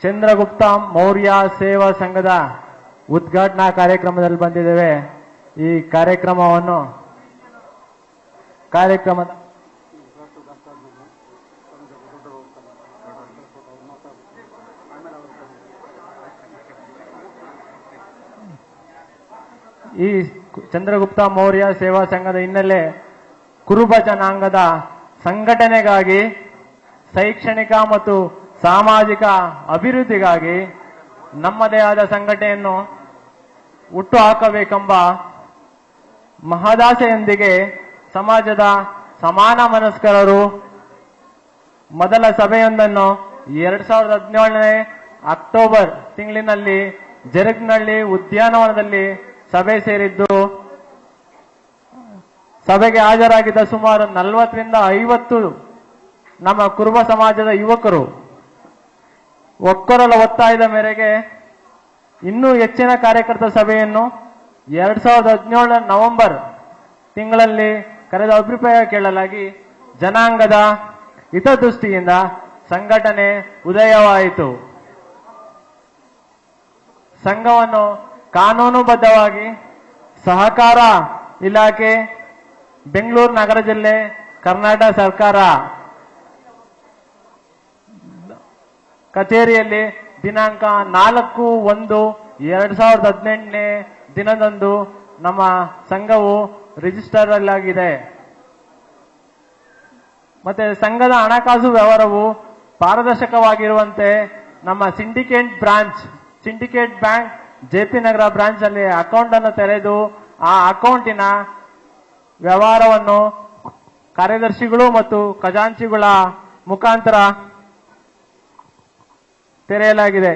ಚಂದ್ರಗುಪ್ತ ಮೌರ್ಯ ಸೇವಾ ಸಂಘದ ಉದ್ಘಾಟನಾ ಕಾರ್ಯಕ್ರಮದಲ್ಲಿ ಬಂದಿದ್ದೇವೆ. ಈ ಕಾರ್ಯಕ್ರಮದ ಈ ಚಂದ್ರಗುಪ್ತ ಮೌರ್ಯ ಸೇವಾ ಸಂಘದ ಹಿನ್ನೆಲೆ ಕುರುಬ ಜನಾಂಗದ ಸಂಘಟನೆಗಾಗಿ, ಶೈಕ್ಷಣಿಕ ಮತ್ತು ಸಾಮಾಜಿಕ ಅಭಿವೃದ್ಧಿಗಾಗಿ ನಮ್ಮದೇ ಆದ ಸಂಘಟನೆಯನ್ನು ಹುಟ್ಟು ಹಾಕಬೇಕೆಂಬ ಮಹದಾಸೆಯೊಂದಿಗೆ ಸಮಾಜದ ಸಮಾನ ಮನಸ್ಕರರು ಮೊದಲ ಸಭೆಯೊಂದನ್ನು 2017 ಅಕ್ಟೋಬರ್ ತಿಂಗಳಿನಲ್ಲಿ ಜರಗ್ನಹಳ್ಳಿ ಉದ್ಯಾನವನದಲ್ಲಿ ಸಭೆ ಸೇರಿದ್ದು, ಸಭೆಗೆ ಹಾಜರಾಗಿದ್ದ ಸುಮಾರು 40ರಿಂದ 50 ನಮ್ಮ ಕುರುಬ ಸಮಾಜದ ಯುವಕರು ಒಕ್ಕೊರಲ ಒತ್ತಾಯದ ಮೇರೆಗೆ ಇನ್ನೂ ಹೆಚ್ಚಿನ ಕಾರ್ಯಕರ್ತ ಸಭೆಯನ್ನು 2017 ನವೆಂಬರ್ ತಿಂಗಳಲ್ಲಿ ಕರೆದ ಅಭಿಪ್ರಾಯ ಕೇಳಲಾಗಿ ಜನಾಂಗದ ಹಿತದೃಷ್ಟಿಯಿಂದ ಸಂಘಟನೆ ಉದಯವಾಯಿತು. ಸಂಘವನ್ನು ಕಾನೂನುಬದ್ಧವಾಗಿ ಸಹಕಾರ ಇಲಾಖೆ, ಬೆಂಗಳೂರು ನಗರ ಜಿಲ್ಲೆ, ಕರ್ನಾಟಕ ಸರ್ಕಾರ ಕಚೇರಿಯಲ್ಲಿ ದಿನಾಂಕ 4/1/2018 ದಿನದಂದು ನಮ್ಮ ಸಂಘವು ರಿಜಿಸ್ಟರ್ ಅಲ್ಲಾಗಿದೆ. ಮತ್ತೆ ಸಂಘದ ಹಣಕಾಸು ವ್ಯವಹಾರವು ಪಾರದರ್ಶಕವಾಗಿರುವಂತೆ ನಮ್ಮ ಸಿಂಡಿಕೇಟ್ ಬ್ಯಾಂಕ್ JP ನಗರ ಬ್ರಾಂಚ್ ಅಲ್ಲಿ ಅಕೌಂಟ್ ಅನ್ನು ತೆರೆದು ಆ ಅಕೌಂಟಿನ ವ್ಯವಹಾರವನ್ನು ಕಾರ್ಯದರ್ಶಿಗಳು ಮತ್ತು ಖಜಾಂಚಿಗಳ ಮುಖಾಂತರ ತೆರೆಯಲಾಗಿದೆ.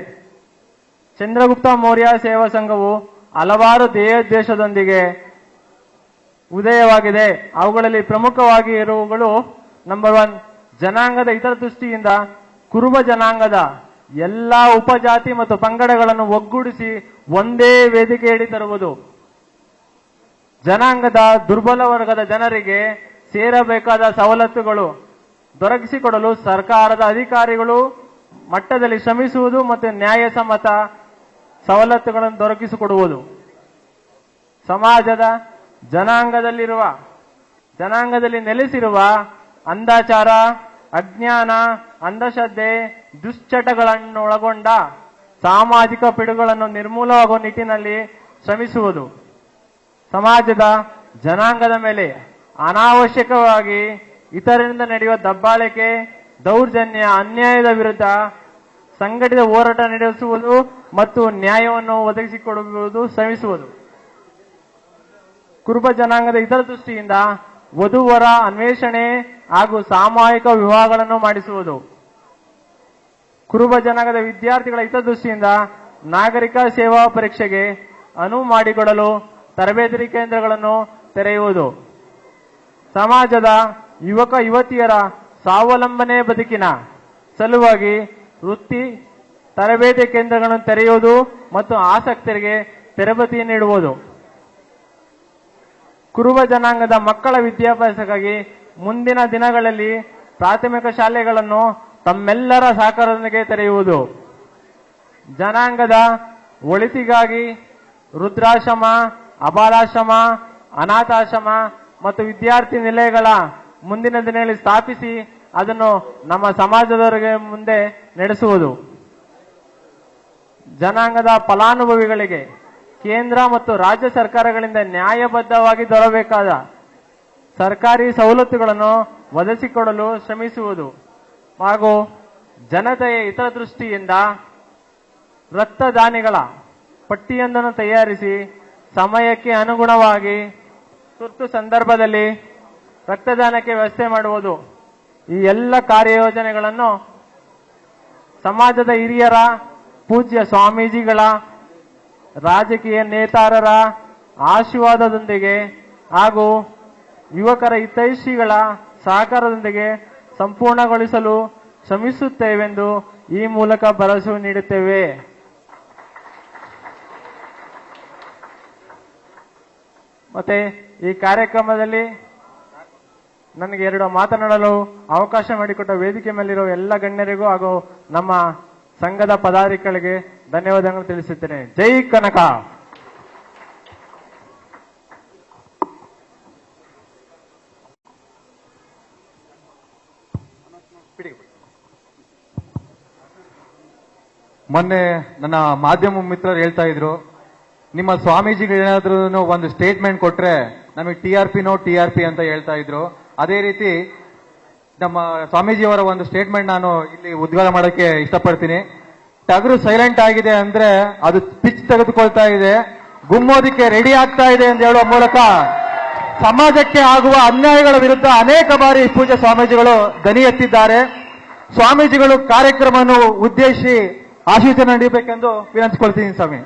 ಚಂದ್ರಗುಪ್ತ ಮೌರ್ಯ ಸೇವಾ ಸಂಘವು ಹಲವಾರು ಧ್ಯೇಯೋದ್ದೇಶದೊಂದಿಗೆ ಉದಯವಾಗಿದೆ. ಅವುಗಳಲ್ಲಿ ಪ್ರಮುಖವಾಗಿ ಇರುವವುಗಳು: ನಂಬರ್ 1, ಜನಾಂಗದ ಹಿತದೃಷ್ಟಿಯಿಂದ ಕುರುಬ ಜನಾಂಗದ ಎಲ್ಲಾ ಉಪಜಾತಿ ಮತ್ತು ಪಂಗಡಗಳನ್ನು ಒಗ್ಗೂಡಿಸಿ ಒಂದೇ ವೇದಿಕೆಯಡಿ ತರುವುದು. ಜನಾಂಗದ ದುರ್ಬಲ ವರ್ಗದ ಜನರಿಗೆ ಸೇರಬೇಕಾದ ಸವಲತ್ತುಗಳು ದೊರಕಿಸಿಕೊಡಲು ಸರ್ಕಾರದ ಅಧಿಕಾರಿಗಳು ಮಟ್ಟದಲ್ಲಿ ಶ್ರಮಿಸುವುದು ಮತ್ತು ನ್ಯಾಯಸಮ್ಮತ ಸವಲತ್ತುಗಳನ್ನು ದೊರಕಿಸಿಕೊಡುವುದು. ಸಮಾಜದ ಜನಾಂಗದಲ್ಲಿ ನೆಲೆಸಿರುವ ಅಂಧಾಚಾರ, ಅಜ್ಞಾನ, ಅಂಧಶ್ರದ್ಧೆ, ದುಶ್ಚಟಗಳನ್ನೊಳಗೊಂಡ ಸಾಮಾಜಿಕ ಪಿಡುಗಳನ್ನು ನಿರ್ಮೂಲವಾಗುವ ನಿಟ್ಟಿನಲ್ಲಿ ಶ್ರಮಿಸುವುದು. ಸಮಾಜದ ಜನಾಂಗದ ಮೇಲೆ ಅನಾವಶ್ಯಕವಾಗಿ ಇತರರಿಂದ ನಡೆಯುವ ದಬ್ಬಾಳಿಕೆ, ದೌರ್ಜನ್ಯ, ಅನ್ಯಾಯದ ವಿರುದ್ಧ ಸಂಘಟಿತ ಹೋರಾಟ ನಡೆಸುವುದು ಮತ್ತು ನ್ಯಾಯವನ್ನು ಒದಗಿಸಿಕೊಡುವುದು ಶ್ರಮಿಸುವುದು. ಕುರುಬ ಜನಾಂಗದ ಹಿತದೃಷ್ಟಿಯಿಂದ ವಧುವರ ಅನ್ವೇಷಣೆ ಹಾಗೂ ಸಾಮೂಹಿಕ ವಿವಾಹಗಳನ್ನು ಮಾಡಿಸುವುದು. ಕುರುಬ ಜನಾಂಗದ ವಿದ್ಯಾರ್ಥಿಗಳ ಹಿತದೃಷ್ಟಿಯಿಂದ ನಾಗರಿಕ ಸೇವಾ ಪರೀಕ್ಷೆಗೆ ಅನುವು ಮಾಡಿಕೊಡಲು ತರಬೇತಿ ಕೇಂದ್ರಗಳನ್ನು ತೆರೆಯುವುದು. ಸಮಾಜದ ಯುವಕ ಯುವತಿಯರ ಸ್ವಾವಲಂಬನೆ ಬದುಕಿನ ಸಲುವಾಗಿ ವೃತ್ತಿ ತರಬೇತಿ ಕೇಂದ್ರಗಳನ್ನು ತೆರೆಯುವುದು ಮತ್ತು ಆಸಕ್ತರಿಗೆ ತರಬೇತಿ ನೀಡುವುದು. ಕುರುಬ ಜನಾಂಗದ ಮಕ್ಕಳ ವಿದ್ಯಾಭ್ಯಾಸಕ್ಕಾಗಿ ಮುಂದಿನ ದಿನಗಳಲ್ಲಿ ಪ್ರಾಥಮಿಕ ಶಾಲೆಗಳನ್ನು ತಮ್ಮೆಲ್ಲರ ಸಹಕಾರದೊಂದಿಗೆ ತೆರೆಯುವುದು. ಜನಾಂಗದ ಒಳಿತಿಗಾಗಿ ವೃದ್ಧಾಶ್ರಮ, ಅಬಾಲಾಶ್ರಮ, ಅನಾಥಾಶ್ರಮ ಮತ್ತು ವಿದ್ಯಾರ್ಥಿ ನಿಲಯಗಳ ಮುಂದಿನ ದಿನಗಳಲ್ಲಿ ಸ್ಥಾಪಿಸಿ ಅದನ್ನು ನಮ್ಮ ಸಮಾಜದವರಿಗೆ ಮುಂದೆ ನಡೆಸುವುದು. ಜನಾಂಗದ ಫಲಾನುಭವಿಗಳಿಗೆ ಕೇಂದ್ರ ಮತ್ತು ರಾಜ್ಯ ಸರ್ಕಾರಗಳಿಂದ ನ್ಯಾಯಬದ್ಧವಾಗಿ ದೊರಕಬೇಕಾದ ಸರ್ಕಾರಿ ಸವಲತ್ತುಗಳನ್ನು ಒದಗಿಸಿಕೊಡಲು ಶ್ರಮಿಸುವುದು ಹಾಗೂ ಜನತೆಯ ಹಿತದೃಷ್ಟಿಯಿಂದ ರಕ್ತದಾನಿಗಳ ಪಟ್ಟಿಯೊಂದನ್ನು ತಯಾರಿಸಿ ಸಮಯಕ್ಕೆ ಅನುಗುಣವಾಗಿ ತುರ್ತು ಸಂದರ್ಭದಲ್ಲಿ ರಕ್ತದಾನಕ್ಕೆ ವ್ಯವಸ್ಥೆ ಮಾಡುವುದು. ಈ ಎಲ್ಲ ಕಾರ್ಯಯೋಜನೆಗಳನ್ನು ಸಮಾಜದ ಹಿರಿಯರ, ಪೂಜ್ಯ ಸ್ವಾಮೀಜಿಗಳ, ರಾಜಕೀಯ ನೇತಾರರ ಆಶೀರ್ವಾದದೊಂದಿಗೆ ಹಾಗೂ ಯುವಕರ ಹಿತೈಷಿಗಳ ಸಹಕಾರದೊಂದಿಗೆ ಸಂಪೂರ್ಣಗೊಳಿಸಲು ಶ್ರಮಿಸುತ್ತೇವೆಂದು ಈ ಮೂಲಕ ಭರವಸೆ ನೀಡುತ್ತೇವೆ. ಮತ್ತೆ ಈ ಕಾರ್ಯಕ್ರಮದಲ್ಲಿ ನನಗೆ 2 ಮಾತನಾಡಲು ಅವಕಾಶ ಮಾಡಿಕೊಟ್ಟ ವೇದಿಕೆ ಮೇಲಿರುವ ಎಲ್ಲ ಗಣ್ಯರಿಗೂ ಹಾಗೂ ನಮ್ಮ ಸಂಘದ ಪದಾಧಿಕಾರಿಗಳಿಗೆ ಧನ್ಯವಾದಗಳು ತಿಳಿಸುತ್ತೇನೆ. ಜೈ ಕನಕ. ಮೊನ್ನೆ ನನ್ನ ಮಾಧ್ಯಮ ಮಿತ್ರರು ಹೇಳ್ತಾ ಇದ್ರು, ನಿಮ್ಮ ಸ್ವಾಮೀಜಿಗಳೇನಾದ್ರೂ ಒಂದು ಸ್ಟೇಟ್ಮೆಂಟ್ ಕೊಟ್ರೆ ನಮಗೆ ಟಿ ಆರ್ ಪಿ ಅಂತ ಹೇಳ್ತಾ ಇದ್ರು. ಅದೇ ರೀತಿ ನಮ್ಮ ಸ್ವಾಮೀಜಿಯವರ ಒಂದು ಸ್ಟೇಟ್ಮೆಂಟ್ ನಾನು ಇಲ್ಲಿ ಉದ್ಘಾಟನೆ ಮಾಡೋಕ್ಕೆ ಇಷ್ಟಪಡ್ತೀನಿ. ಟಗರು ಸೈಲೆಂಟ್ ಆಗಿದೆ ಅಂದ್ರೆ ಅದು ಪಿಚ್ ತೆಗೆದುಕೊಳ್ತಾ ಇದೆ, ಗುಮ್ಮೋದಿಕ್ಕೆ ರೆಡಿ ಆಗ್ತಾ ಇದೆ ಅಂತ ಹೇಳುವ ಮೂಲಕ ಸಮಾಜಕ್ಕೆ ಆಗುವ ಅನ್ಯಾಯಗಳ ವಿರುದ್ಧ ಅನೇಕ ಬಾರಿ ಪೂಜ್ಯ ಸ್ವಾಮೀಜಿಗಳು ದನಿ ಎತ್ತಿದ್ದಾರೆ. ಸ್ವಾಮೀಜಿಗಳು ಕಾರ್ಯಕ್ರಮವನ್ನು ಉದ್ದೇಶಿಸಿ ಆಶೀರ್ವಾದ ನೀಡಬೇಕೆಂದು ವಿನಂತಿಸಿಕೊಳ್ತೀನಿ ಸ್ವಾಮಿ.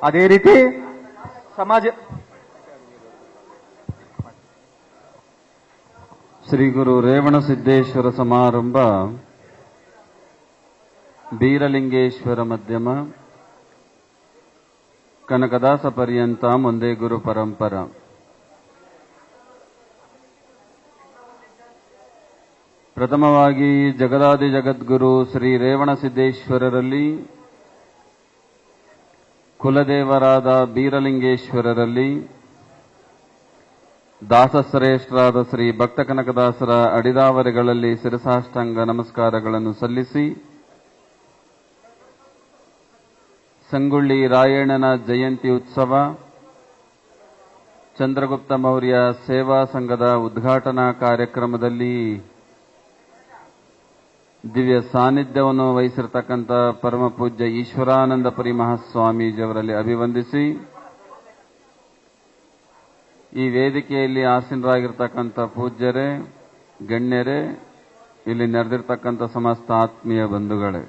ಅದೇ ರೀತಿ ಸಮಾಜ ಶ್ರೀ ಗುರು ರೇವಣಸಿದ್ದೇಶ್ವರ ಸಮಾರಂಭ ಬೀರಲಿಂಗೇಶ್ವರ ಮಧ್ಯಮ ಕನಕದಾಸ ಪರ್ಯಂತ ಮುಂದೆ ಗುರು ಪರಂಪರ. ಪ್ರಥಮವಾಗಿ ಜಗದಾದಿ ಜಗದ್ಗುರು ಶ್ರೀ ರೇವಣಸಿದ್ದೇಶ್ವರರಲ್ಲಿ, ಕುಲದೇವರಾದ ಬೀರಲಿಂಗೇಶ್ವರರಲ್ಲಿ, ದಾಸಶ್ರೇಷ್ಠರಾದ ಶ್ರೀ ಭಕ್ತ ಕನಕದಾಸರ ಅಡಿದಾವರೆಗಳಲ್ಲಿ ಶಿರಸಾಷ್ಟಾಂಗ ನಮಸ್ಕಾರಗಳನ್ನು ಸಲ್ಲಿಸಿ, ಸಂಗೊಳ್ಳಿ ರಾಯಣ್ಣನ ಜಯಂತಿ ಉತ್ಸವ, ಚಂದ್ರಗುಪ್ತ ಮೌರ್ಯ ಸೇವಾ ಸಂಘದ ಉದ್ಘಾಟನಾ ಕಾರ್ಯಕ್ರಮದಲ್ಲಿ ದಿವ್ಯ ಸಾನ್ನಿಧ್ಯವನ್ನು ವಹಿಸಿರತಕ್ಕಂಥ ಪರಮ ಪೂಜ್ಯ ಈಶ್ವರಾನಂದಪುರಿ ಮಹಾಸ್ವಾಮೀಜಿಯವರಲ್ಲಿ ಅಭಿವಂದಿಸಿ, ಈ ವೇದಿಕೆಯಲ್ಲಿ ಆಸೀನರಾಗಿರ್ತಕ್ಕಂಥ ಪೂಜ್ಯರೇ, ಗಣ್ಯರೇ, ಇಲ್ಲಿ ನೆರೆದಿರ್ತಕ್ಕಂಥ ಸಮಸ್ತ ಆತ್ಮೀಯ ಬಂಧುಗಳೇ,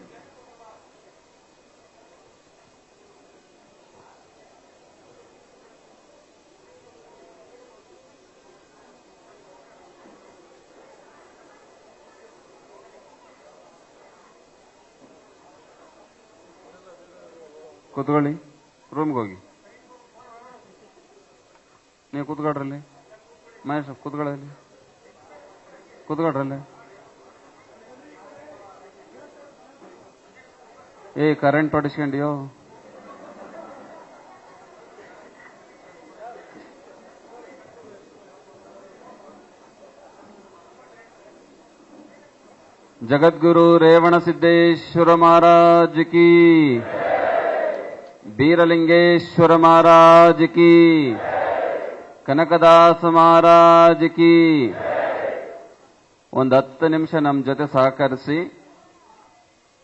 ಕೂತ್ಕೊಳ್ಳಿ. ರೂಮ್ಗೆ ಹೋಗಿ ನೀವು ಕೂತ್ಕೊಳ್ರಲ್ಲಿ. ಮಹೇಶ್ ಕೂತ್ಕೊಳ್ಳಿ, ಕೂತ್ಕೊಳ್ರಲ್ಲಿ. ಕರೆಂಟ್ ಹೊಡಿಸ್ಕೊಂಡ್ಯೋ? ಜಗದ್ಗುರು ರೇವಣಸಿದ್ದೇಶ್ವರ ಮಹಾರಾಜ್ ಕಿ, ಬೀರಲಿಂಗೇಶ್ವರ ಮಹಾರಾಜ್ ಕಿ, ಕನಕದಾಸ ಮಹಾರಾಜ್ ಕಿ. ಒಂದು 10 ನಿಮಿಷ ನಮ್ಮ ಜೊತೆ ಸಹಕರಿಸಿ.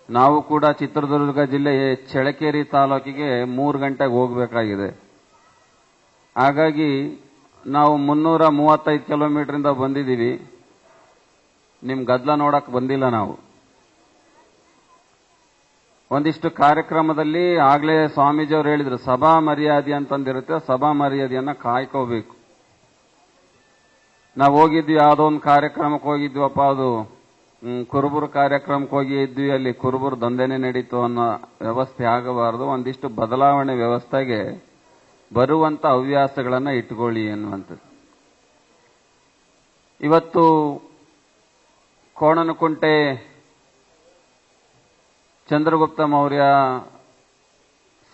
ನಾವು ಕೂಡ ಚಿತ್ರದುರ್ಗ ಜಿಲ್ಲೆಯ ಚಳ್ಳಕೆರೆ ತಾಲೂಕಿಗೆ 3 ಗಂಟೆಗೆ ಹೋಗಬೇಕಾಗಿದೆ. ಹಾಗಾಗಿ ನಾವು 335 ಕಿಲೋಮೀಟರಿಂದ ಬಂದಿದ್ದೀವಿ. ನಿಮ್ ಗದ್ದಲ ನೋಡಕ್ ಬಂದಿಲ್ಲ. ನಾವು ಒಂದಿಷ್ಟು ಕಾರ್ಯಕ್ರಮದಲ್ಲಿ ಆಗ್ಲೇ ಸ್ವಾಮೀಜಿಯವರು ಹೇಳಿದ್ರು, ಸಭಾ ಮರ್ಯಾದೆ ಅಂತಂದಿರುತ್ತೆ, ಸಭಾ ಮರ್ಯಾದೆಯನ್ನ ಕಾಯ್ಕೋಬೇಕು. ನಾವು ಹೋಗಿದ್ವಿ, ಯಾವುದೋ ಒಂದು ಕಾರ್ಯಕ್ರಮಕ್ಕೆ ಹೋಗಿದ್ವಪ್ಪ, ಅದು ಕುರುಬುರು ಕಾರ್ಯಕ್ರಮಕ್ಕೆ ಹೋಗಿದ್ವಿ, ಅಲ್ಲಿ ಕುರುಬುರು ದಂಧೆನೇ ನಡೀತು ಅನ್ನೋ ವ್ಯವಸ್ಥೆ ಆಗಬಾರದು. ಒಂದಿಷ್ಟು ಬದಲಾವಣೆ ವ್ಯವಸ್ಥೆಗೆ ಬರುವಂತ ಹವ್ಯಾಸಗಳನ್ನ ಇಟ್ಕೊಳ್ಳಿ ಎನ್ನುವಂಥದ್ದು. ಇವತ್ತು ಕೋಣನಕುಂಟೆ ಚಂದ್ರಗುಪ್ತ ಮೌರ್ಯ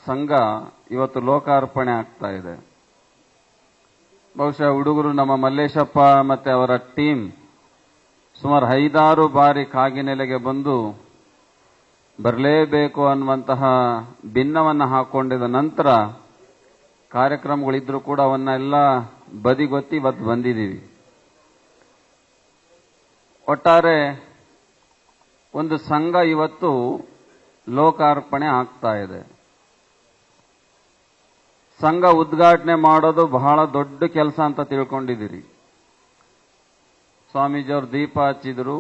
ಸಂಘ ಇವತ್ತು ಲೋಕಾರ್ಪಣೆ ಆಗ್ತಾ ಇದೆ. ಬಹುಶಃ ಹುಡುಗರು ನಮ್ಮ ಮಲ್ಲೇಶಪ್ಪ ಮತ್ತೆ ಅವರ ಟೀಮ್ ಸುಮಾರು 5-6 ಬಾರಿ ಕಾಗಿನೆಲೆಗೆ ಬಂದು ಬರಲೇಬೇಕು ಅನ್ನುವಂತಹ ಭಿನ್ನವನ್ನು ಹಾಕೊಂಡಿದ ನಂತರ ಕಾರ್ಯಕ್ರಮಗಳಿದ್ರೂ ಕೂಡ ಅವನ್ನೆಲ್ಲ ಬದಿಗೊತ್ತಿ ಇವತ್ತು ಬಂದಿದ್ದೀವಿ. ಒಟ್ಟಾರೆ ಒಂದು ಸಂಘ ಇವತ್ತು ಲೋಕಾರ್ಪಣೆ ಆಗ್ತಾ ಇದೆ. ಸಂಘ ಉದ್ಘಾಟನೆ ಮಾಡೋದು ಬಹಳ ದೊಡ್ಡ ಕೆಲಸ ಅಂತ ತಿಳ್ಕೊಂಡಿದ್ದೀರಿ. ಸ್ವಾಮೀಜಿಯವರು ದೀಪ ಹಚ್ಚಿದ್ರು,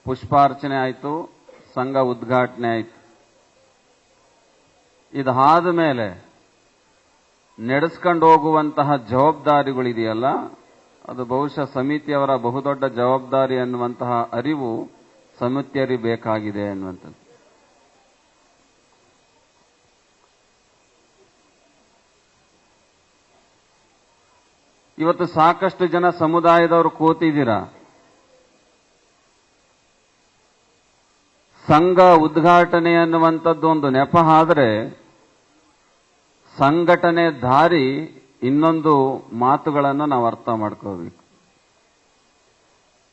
ಪುಷ್ಪಾರ್ಚನೆ ಆಯಿತು, ಸಂಘ ಉದ್ಘಾಟನೆ ಆಯಿತು. ಇದಾದ ಮೇಲೆ ನಡೆಸ್ಕೊಂಡು ಹೋಗುವಂತಹ ಜವಾಬ್ದಾರಿಗಳಿದೆಯಲ್ಲ, ಅದು ಬಹುಶಃ ಸಮಿತಿಯವರ ಬಹುದೊಡ್ಡ ಜವಾಬ್ದಾರಿ ಅನ್ನುವಂತಹ ಅರಿವು ಸಮಿತಿಯರಿಗೆ ಬೇಕಾಗಿದೆ ಅನ್ನುವಂಥದ್ದು. ಇವತ್ತು ಸಾಕಷ್ಟು ಜನ ಸಮುದಾಯದವರು ಕೂತಿದ್ದೀರಾ. ಸಂಘ ಉದ್ಘಾಟನೆ ಅನ್ನುವಂಥದ್ದು ಒಂದು ನೆಪ ಆದ್ರೆ ಸಂಘಟನೆ ದಾರಿ ಇನ್ನೊಂದು ಮಾತುಗಳನ್ನು ನಾವು ಅರ್ಥ ಮಾಡ್ಕೋಬೇಕು.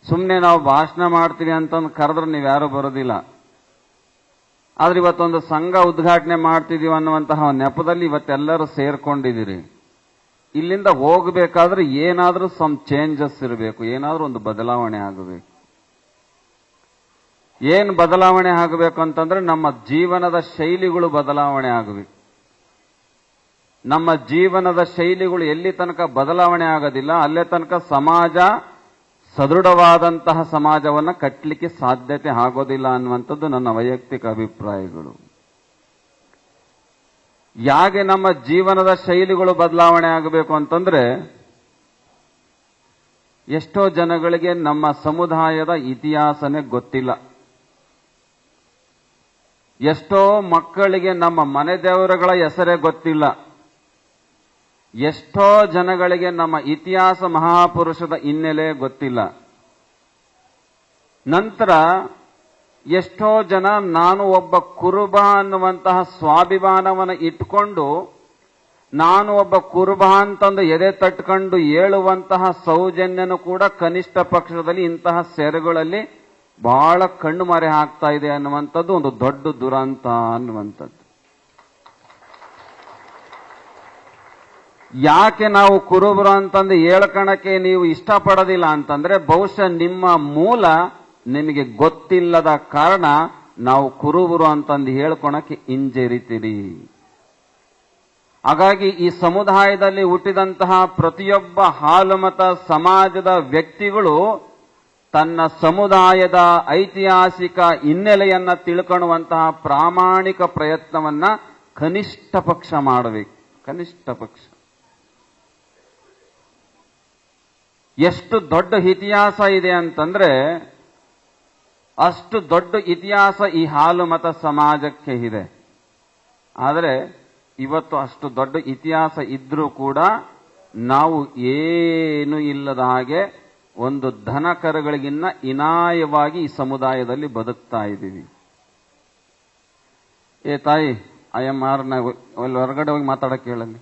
ಸುಮ್ಮನೆ ನಾವು ಭಾಷಣ ಮಾಡ್ತೀವಿ ಅಂತಂದು ಕರೆದ್ರೆ ನೀವ್ಯಾರು ಬರೋದಿಲ್ಲ. ಆದ್ರೆ ಇವತ್ತೊಂದು ಸಂಘ ಉದ್ಘಾಟನೆ ಮಾಡ್ತಿದೀವಿ ಅನ್ನುವಂತಹ ನೆಪದಲ್ಲಿ ಇವತ್ತೆಲ್ಲರೂ ಸೇರ್ಕೊಂಡಿದ್ದೀರಿ. ಇಲ್ಲಿಂದ ಹೋಗಬೇಕಾದ್ರೆ ಏನಾದ್ರೂ ಸಮ್ ಚೇಂಜಸ್ ಇರಬೇಕು, ಏನಾದ್ರೂ ಒಂದು ಬದಲಾವಣೆ ಆಗಬೇಕು. ಏನ್ ಬದಲಾವಣೆ ಆಗಬೇಕು ಅಂತಂದ್ರೆ ನಮ್ಮ ಜೀವನದ ಶೈಲಿಗಳು ಬದಲಾವಣೆ ಆಗಬೇಕು. ನಮ್ಮ ಜೀವನದ ಶೈಲಿಗಳು ಎಲ್ಲಿ ತನಕ ಬದಲಾವಣೆ ಆಗೋದಿಲ್ಲ ಅಲ್ಲೇ ತನಕ ಸಮಾಜ ಸದೃಢವಾದಂತಹ ಸಮಾಜವನ್ನ ಕಟ್ಟಲಿಕ್ಕೆ ಸಾಧ್ಯತೆ ಆಗೋದಿಲ್ಲ ಅನ್ನುವಂಥದ್ದು ನನ್ನ ವೈಯಕ್ತಿಕ ಅಭಿಪ್ರಾಯಗಳು. ಯಾಕೆ ನಮ್ಮ ಜೀವನದ ಶೈಲಿಗಳು ಬದಲಾವಣೆ ಆಗಬೇಕು ಅಂತಂದ್ರೆ, ಎಷ್ಟೋ ಜನಗಳಿಗೆ ನಮ್ಮ ಸಮುದಾಯದ ಇತಿಹಾಸನೇ ಗೊತ್ತಿಲ್ಲ. ಎಷ್ಟೋ ಮಕ್ಕಳಿಗೆ ನಮ್ಮ ಮನೆ ದೇವರುಗಳ ಹೆಸರೇ ಗೊತ್ತಿಲ್ಲ. ಎಷ್ಟೋ ಜನಗಳಿಗೆ ನಮ್ಮ ಇತಿಹಾಸ ಮಹಾಪುರುಷದ ಹಿನ್ನೆಲೆ ಗೊತ್ತಿಲ್ಲ. ನಂತರ ಎಷ್ಟೋ ಜನ ನಾನು ಒಬ್ಬ ಕುರುಬ ಅನ್ನುವಂತಹ ಸ್ವಾಭಿಮಾನವನ್ನು ಇಟ್ಕೊಂಡು ನಾನು ಒಬ್ಬ ಕುರುಬ ಅಂತಂದು ಎದೆ ತಟ್ಕೊಂಡು ಹೇಳುವಂತಹ ಸೌಜನ್ಯನು ಕೂಡ ಕನಿಷ್ಠ ಪಕ್ಷದಲ್ಲಿ ಇಂತಹ ಸೆರೆಗಳಲ್ಲಿ ಬಹಳ ಕಣ್ಣು ಮರೆ ಆಗ್ತಾ ಇದೆ ಅನ್ನುವಂಥದ್ದು ಒಂದು ದೊಡ್ಡ ದುರಂತ ಅನ್ನುವಂಥದ್ದು. ಯಾಕೆ ನಾವು ಕುರುಬರು ಅಂತಂದು ಹೇಳ್ಕಣಕ್ಕೆ ನೀವು ಇಷ್ಟಪಡೋದಿಲ್ಲ ಅಂತಂದ್ರೆ ಬಹುಶಃ ನಿಮ್ಮ ಮೂಲ ನಿಮಗೆ ಗೊತ್ತಿಲ್ಲದ ಕಾರಣ ನಾವು ಕುರುಬರು ಅಂತಂದು ಹೇಳ್ಕೊಳಕ್ಕೆ ಹಿಂಜರಿತೀರಿ. ಹಾಗಾಗಿ ಈ ಸಮುದಾಯದಲ್ಲಿ ಹುಟ್ಟಿದಂತಹ ಪ್ರತಿಯೊಬ್ಬ ಹಾಲುಮತ ಸಮಾಜದ ವ್ಯಕ್ತಿಗಳು ತನ್ನ ಸಮುದಾಯದ ಐತಿಹಾಸಿಕ ಹಿನ್ನೆಲೆಯನ್ನ ತಿಳ್ಕೊಳ್ಳುವಂತಹ ಪ್ರಾಮಾಣಿಕ ಪ್ರಯತ್ನವನ್ನ ಕನಿಷ್ಠ ಪಕ್ಷ ಮಾಡಬೇಕು. ಕನಿಷ್ಠ ಪಕ್ಷ ಎಷ್ಟು ದೊಡ್ಡ ಇತಿಹಾಸ ಇದೆ ಅಂತಂದ್ರೆ ಅಷ್ಟು ದೊಡ್ಡ ಇತಿಹಾಸ ಈ ಹಾಲುಮತ ಸಮಾಜಕ್ಕೆ ಇದೆ. ಆದರೆ ಇವತ್ತು ಅಷ್ಟು ದೊಡ್ಡ ಇತಿಹಾಸ ಇದ್ರೂ ಕೂಡ ನಾವು ಏನು ಇಲ್ಲದ ಹಾಗೆ ಒಂದು ದನ ಕರುಗಳಿಗಿನ್ನ ಇನಾಯವಾಗಿ ಈ ಸಮುದಾಯದಲ್ಲಿ ಬದುಕ್ತಾ ಇದ್ದೀವಿ. ಏ ತಾಯಿ IMR ಅಲ್ಲಿ ಹೊರಗಡೆ ಹೋಗಿ ಮಾತಾಡಕ್ಕೆ ಹೇಳಲ್ಲಿ.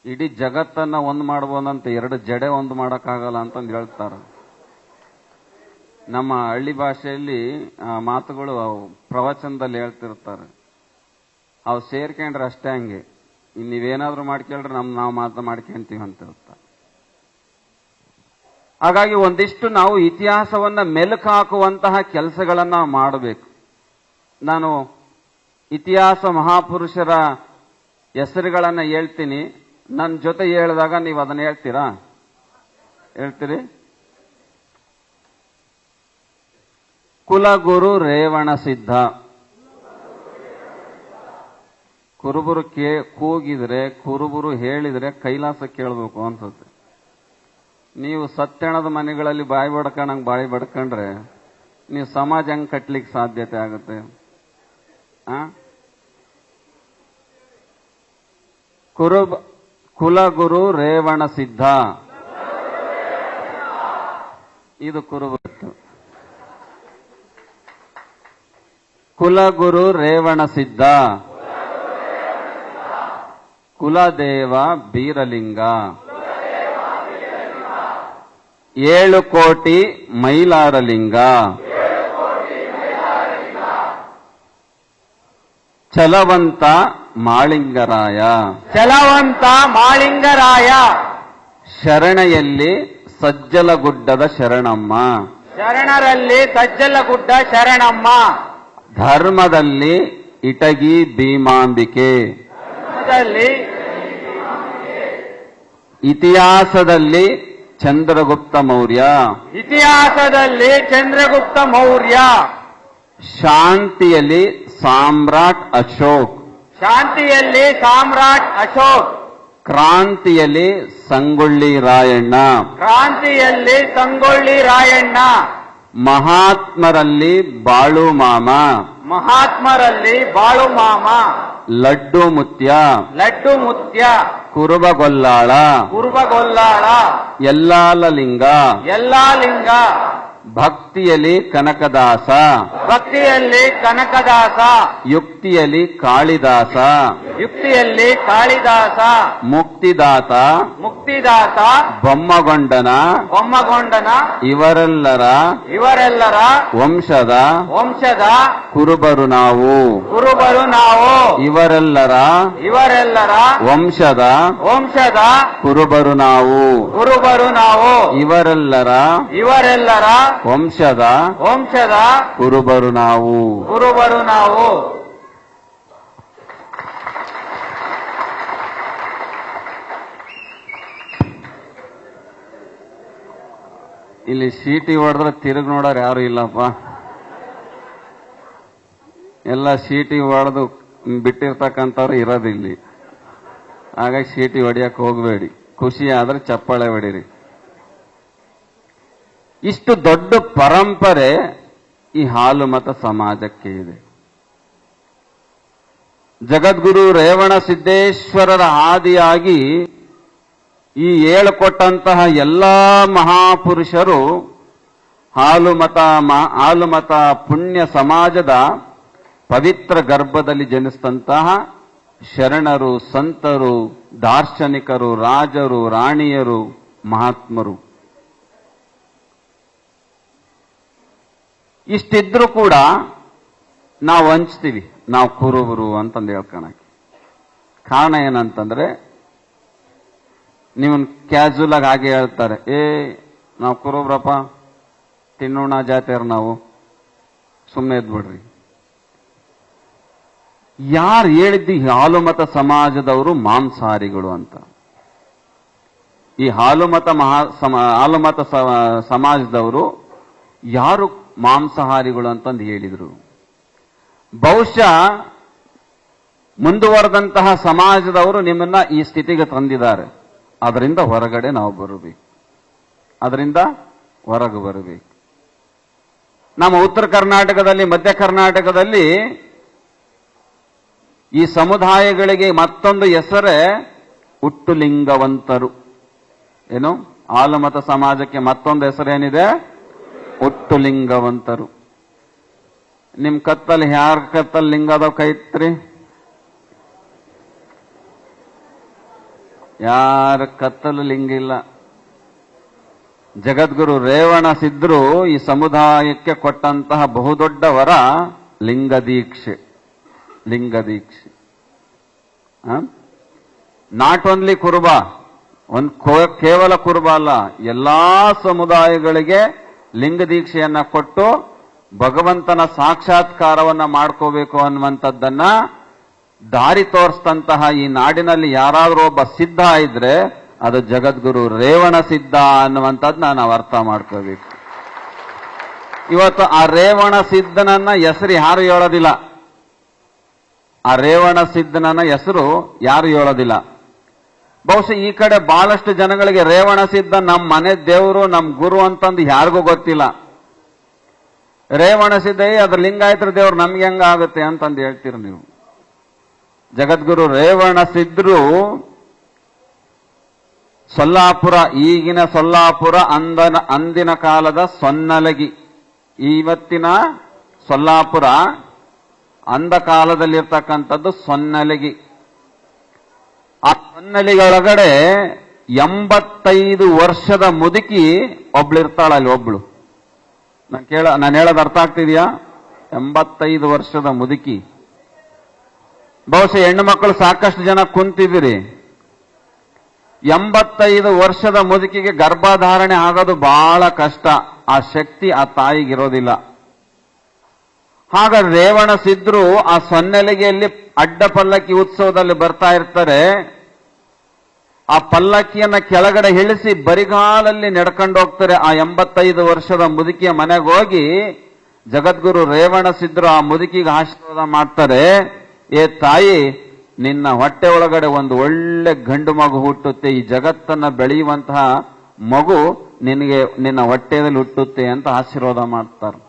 ಇಡೀ ಜಗತ್ತನ್ನ ಒಂದು ಮಾಡ್ಬೋದಂತ ಎರಡು ಜಡೆ ಒಂದು ಮಾಡೋಕ್ಕಾಗಲ್ಲ ಅಂತಂದು ಹೇಳ್ತಾರೆ. ನಮ್ಮ ಹಳ್ಳಿ ಭಾಷೆಯಲ್ಲಿ ಮಾತುಗಳು ಪ್ರವಚನದಲ್ಲಿ ಹೇಳ್ತಿರ್ತಾರೆ. ಅವು ಸೇರ್ಕೊಂಡ್ರೆ ಅಷ್ಟೇ ಹಂಗೆ, ನೀವೇನಾದ್ರೂ ಮಾಡ್ಕೊಳ್ರೆ ನಾವು ಮಾತು ಮಾಡ್ಕೊಂತೀವಿ ಅಂತ ಹೇಳ್ತಾರೆ. ಹಾಗಾಗಿ ಒಂದಿಷ್ಟು ನಾವು ಇತಿಹಾಸವನ್ನ ಮೆಲುಕು ಹಾಕುವಂತಹ ಕೆಲಸಗಳನ್ನ ಮಾಡಬೇಕು. ನಾನು ಇತಿಹಾಸ ಮಹಾಪುರುಷರ ಹೆಸರುಗಳನ್ನ ಹೇಳ್ತೀನಿ, ನನ್ನ ಜೊತೆ ಹೇಳಿದಾಗ ನೀವು ಅದನ್ನ ಹೇಳ್ತೀರಾ? ಹೇಳ್ತೀರಿ? ಕುಲಗುರು ರೇವಣಸಿದ್ಧ. ಕುರುಬರು ಕೂಗಿದ್ರೆ, ಕುರುಬರು ಹೇಳಿದ್ರೆ ಕೈಲಾಸ ಕೇಳಬೇಕು ಅನ್ಸುತ್ತೆ. ನೀವು ಸತ್ಯಣದ ಮನೆಗಳಲ್ಲಿ ಬಾಯಿ ಬಡ್ಕೊಂಡಂಗೆ ಬಾಯಿ ಬಡ್ಕೊಂಡ್ರೆ ನೀವು ಸಮಾಜ ಹೆಂಗ್ ಕಟ್ಲಿಕ್ಕೆ ಸಾಧ್ಯತೆ ಆಗುತ್ತೆ? ಕುಲಗುರು ರೇವಣಸಿದ್ಧ, ಇದು ಕುರುಬರು. ಕುಲಗುರು ರೇವಣಸಿದ್ಧ, ಕುಲದೇವ ಬೀರಲಿಂಗ, 7 ಕೋಟಿ ಮೈಲಾರಲಿಂಗ, ಛಲವಂತ ಮಾಳಿಂಗರಾಯ, ಶರಣೆಯಲ್ಲಿ ಸಜ್ಜಲಗುಡ್ಡದ ಶರಣಮ್ಮ, ಶರಣರಲ್ಲಿ ಸಜ್ಜಲಗುಡ್ಡ ಶರಣಮ್ಮ, ಧರ್ಮದಲ್ಲಿ ಇಟಗಿ ಭೀಮಾಂಬಿಕೆ, ಇತಿಹಾಸದಲ್ಲಿ ಚಂದ್ರಗುಪ್ತ ಮೌರ್ಯ, ಶಾಂತಿಯಲ್ಲಿ ಸಾಮ್ರಾಟ್ ಅಶೋಕ್, ಕ್ರಾಂತಿಯಲ್ಲಿ ಸಂಗೊಳ್ಳಿ ರಾಯಣ್ಣ, ಮಹಾತ್ಮರಲ್ಲಿ ಬಾಳು ಮಾಮ, ಲಡ್ಡು ಮುತ್ಯ ಲಡ್ಡು ಮುತ್ಯ ಕುರುಬಗೊಲ್ಲಾಳ ಕುರುಬಗೊಲ್ಲಾಳ ಎಲ್ಲಾಲಲಿಂಗ ಎಲ್ಲಾ ಲಿಂಗ ಭಕ್ತಿಯಲ್ಲಿ ಕನಕದಾಸ ಭಕ್ತಿಯಲ್ಲಿ ಕನಕದಾಸ ಯುಕ್ತಿಯಲ್ಲಿ ಕಾಳಿದಾಸ ಯುಕ್ತಿಯಲ್ಲಿ ಕಾಳಿದಾಸ ಮುಕ್ತಿದಾತ ಮುಕ್ತಿದಾತ ಬೊಮ್ಮಗೊಂಡನ ಬೊಮ್ಮಗೊಂಡನ ಇವರೆಲ್ಲರ ವಂಶದ ಕುರುಬರು ನಾವು ಕುರುಬರು ನಾವು ಇವರೆಲ್ಲರ ವಂಶದ ಕುರುಬರು ನಾವು ಇವರೆಲ್ಲರ ವಂಶದ ಕುರುಬರು ನಾವು ಇಲ್ಲಿ ಸೀಟಿ ಹೊಡೆದ್ರೆ ತಿರುಗಿ ನೋಡೋರು ಯಾರು ಇಲ್ಲಪ್ಪ. ಎಲ್ಲ ಸೀಟಿ ಹೊಡೆದು ಬಿಟ್ಟಿರ್ತಕ್ಕಂಥವ್ರು ಇರೋದಿಲ್ಲಿ. ಹಾಗಾಗಿ ಸೀಟಿ ಹೊಡಿಯಕ್ಕೆ ಹೋಗಬೇಡಿ. ಖುಷಿ ಆದ್ರೆ ಚಪ್ಪಾಳೆ ಹೊಡಿರಿ. ಇಷ್ಟು ದೊಡ್ಡ ಪರಂಪರೆ ಈ ಹಾಲು ಮತ ಸಮಾಜಕ್ಕೆ ಇದೆ. ಜಗದ್ಗುರು ರೇವಣ ಸಿದ್ದೇಶ್ವರರ ಹಾದಿಯಾಗಿ ಈ ಹೇಳಿಕೊಟ್ಟಂತಹ ಎಲ್ಲಾ ಮಹಾಪುರುಷರು ಹಾಲು ಮತ ಪುಣ್ಯ ಸಮಾಜದ ಪವಿತ್ರ ಗರ್ಭದಲ್ಲಿ ಜನಿಸಿದಂತಹ ಶರಣರು, ಸಂತರು, ದಾರ್ಶನಿಕರು, ರಾಜರು, ರಾಣಿಯರು, ಮಹಾತ್ಮರು. ಇಷ್ಟಿದ್ರೂ ಕೂಡ ನಾವು ಹಂಚ್ತೀವಿ, ನಾವು ಕುರುಬರು ಅಂತಂದು ಹೇಳ್ಕೊಳಕ್ಕೆ. ಕಾರಣ ಏನಂತಂದ್ರೆ, ನೀವು ಕ್ಯಾಜುವಲ್ ಆಗಿ ಹಾಗೆ ಹೇಳ್ತಾರೆ, ನಾವು ಕುರುಬ್ರಪ್ಪ, ತಿನ್ನೋಣ ಜಾತಿಯರು ನಾವು, ಸುಮ್ಮನೆ ಎದ್ಬಿಡ್ರಿ. ಯಾರು ಹೇಳಿದ್ದು ಈ ಹಾಲು ಮತ ಸಮಾಜದವರು ಮಾಂಸಾಹಾರಿಗಳು ಅಂತ? ಈ ಹಾಲು ಮತ ಸಮಾಜದವರು ಯಾರು ಮಾಂಸಾಹಾರಿಗಳು ಅಂತಂದು ಹೇಳಿದ್ರು? ಬಹುಶಃ ಮುಂದುವರೆದಂತಹ ಸಮಾಜದವರು ನಿಮ್ಮನ್ನ ಈ ಸ್ಥಿತಿಗೆ ತಂದಿದ್ದಾರೆ. ಅದರಿಂದ ಹೊರಗಡೆ ನಾವು ಬರಬೇಕು, ಅದರಿಂದ ಹೊರಗೆ ಬರಬೇಕು. ನಮ್ಮ ಉತ್ತರ ಕರ್ನಾಟಕದಲ್ಲಿ, ಮಧ್ಯ ಕರ್ನಾಟಕದಲ್ಲಿ ಈ ಸಮುದಾಯಗಳಿಗೆ ಮತ್ತೊಂದು ಹೆಸರೇ ಹುಟ್ಟುಲಿಂಗವಂತರು. ಏನು? ಹಾಲು ಮತ ಸಮಾಜಕ್ಕೆ ಮತ್ತೊಂದು ಹೆಸರೇನಿದೆ? ಹುಟ್ಟುಲಿಂಗವಂತರು. ನಿಮ್ ಕತ್ತಲ್ಲಿ ಯಾರ ಕತ್ತಲ್ಲಿ ಲಿಂಗ ಅದಾವ? ಕೈ ಎತ್ತಿರಿ. ಯಾರ ಕತ್ತಲು ಲಿಂಗ ಇಲ್ಲ. ಜಗದ್ಗುರು ರೇವಣ ಸಿದ್ಧರು ಈ ಸಮುದಾಯಕ್ಕೆ ಕೊಟ್ಟಂತಹ ಬಹುದೊಡ್ಡ ವರ ಲಿಂಗದೀಕ್ಷೆ. ನಾಟ್ ಓನ್ಲಿ ಕುರುಬ, ಕೇವಲ ಕುರುಬ ಅಲ್ಲ, ಎಲ್ಲಾ ಸಮುದಾಯಗಳಿಗೆ ಲಿಂಗ ದೀಕ್ಷೆಯನ್ನ ಕೊಟ್ಟು ಭಗವಂತನ ಸಾಕ್ಷಾತ್ಕಾರವನ್ನ ಮಾಡ್ಕೋಬೇಕು ಅನ್ನುವಂಥದ್ದನ್ನ ದಾರಿ ತೋರಿಸ್ತಂತಹ ಈ ನಾಡಿನಲ್ಲಿ ಯಾರಾದ್ರೂ ಒಬ್ಬ ಸಿದ್ಧ ಇದ್ರೆ ಅದು ಜಗದ್ಗುರು ರೇವಣ ಸಿದ್ಧ ಅನ್ನುವಂಥದ್ದನ್ನ ನಾವು ಅರ್ಥ ಮಾಡ್ಕೋಬೇಕು. ಇವತ್ತು ಆ ರೇವಣ ಸಿದ್ಧನನ್ನ ಹೆಸರು ಯಾರು ಹೇಳೋದಿಲ್ಲ. ಆ ರೇವಣ ಸಿದ್ಧನನ್ನ ಹೆಸರು ಯಾರು ಹೇಳೋದಿಲ್ಲ. ಬಹುಶಃ ಈ ಕಡೆ ಬಹಳಷ್ಟು ಜನಗಳಿಗೆ ರೇವಣ ಸಿದ್ಧ ನಮ್ಮ ಮನೆ ದೇವರು, ನಮ್ಮ ಗುರು ಅಂತಂದು ಯಾರಿಗೂ ಗೊತ್ತಿಲ್ಲ. ರೇವಣ ಸಿದ್ಧ ಅದ್ರ ಲಿಂಗಾಯತರ ದೇವ್ರು ನಮ್ಗೆ ಹೆಂಗ ಆಗುತ್ತೆ ಅಂತಂದು ಹೇಳ್ತೀರಿ ನೀವು. ಜಗದ್ಗುರು ರೇವಣ ಸಿದ್ಧರು ಸೊಲ್ಲಾಪುರ, ಈಗಿನ ಸೊಲ್ಲಾಪುರ, ಅಂದಿನ ಕಾಲದ ಸೊನ್ನಲಗಿ, ಇವತ್ತಿನ ಸೊಲ್ಲಾಪುರ, ಅಂದ ಕಾಲದಲ್ಲಿರ್ತಕ್ಕಂಥದ್ದು ಸೊನ್ನಲಗಿ. ಆ ಸೊನ್ನಲಿಗೊಳಗಡೆ 85 ವರ್ಷದ ಮುದುಕಿ ಒಬ್ಳಿರ್ತಾಳಲ್ಲಿ. ಒಬ್ಳು ನಾನು ಹೇಳೋದು ಅರ್ಥ ಆಗ್ತಿದ್ಯಾ? 85 ವರ್ಷದ ಮುದುಕಿ. ಬಹುಶಃ ಹೆಣ್ಣು ಮಕ್ಕಳು ಸಾಕಷ್ಟು ಜನ ಕುಂತಿದ್ದೀರಿ. 85 ವರ್ಷದ ಮುದುಕಿಗೆ ಗರ್ಭಧಾರಣೆ ಆಗೋದು ಬಹಳ ಕಷ್ಟ. ಆ ಶಕ್ತಿ ಆ ತಾಯಿಗಿರೋದಿಲ್ಲ. ಹಾಗಾದ್ರೆ ರೇವಣ ಸಿದ್ಧರು ಆ ಸೊನ್ನೆಲಿಗೆಯಲ್ಲಿ ಅಡ್ಡ ಪಲ್ಲಕ್ಕಿ ಉತ್ಸವದಲ್ಲಿ ಬರ್ತಾ ಇರ್ತಾರೆ. ಆ ಪಲ್ಲಕ್ಕಿಯನ್ನ ಕೆಳಗಡೆ ಇಳಿಸಿ ಬರಿಗಾಲಲ್ಲಿ ನಡ್ಕೊಂಡು ಹೋಗ್ತಾರೆ. ಆ 85 ವರ್ಷದ ಮುದುಕಿಯ ಮನೆಗೆ ಹೋಗಿ ಜಗದ್ಗುರು ರೇವಣ ಸಿದ್ಧರು ಆ ಮುದುಕಿಗೆ ಆಶೀರ್ವಾದ ಮಾಡ್ತಾರೆ. ಏ ತಾಯಿ, ನಿನ್ನ ಹೊಟ್ಟೆ ಒಳಗಡೆ ಒಂದು ಒಳ್ಳೆ ಗಂಡು ಮಗು ಹುಟ್ಟುತ್ತೆ, ಈ ಜಗತ್ತನ್ನ ಬೆಳೆಯುವಂತಹ ಮಗು ನಿನ್ನ ಹೊಟ್ಟೆಯಲ್ಲಿ ಹುಟ್ಟುತ್ತೆ ಅಂತ ಆಶೀರ್ವಾದ ಮಾಡ್ತಾರೆ.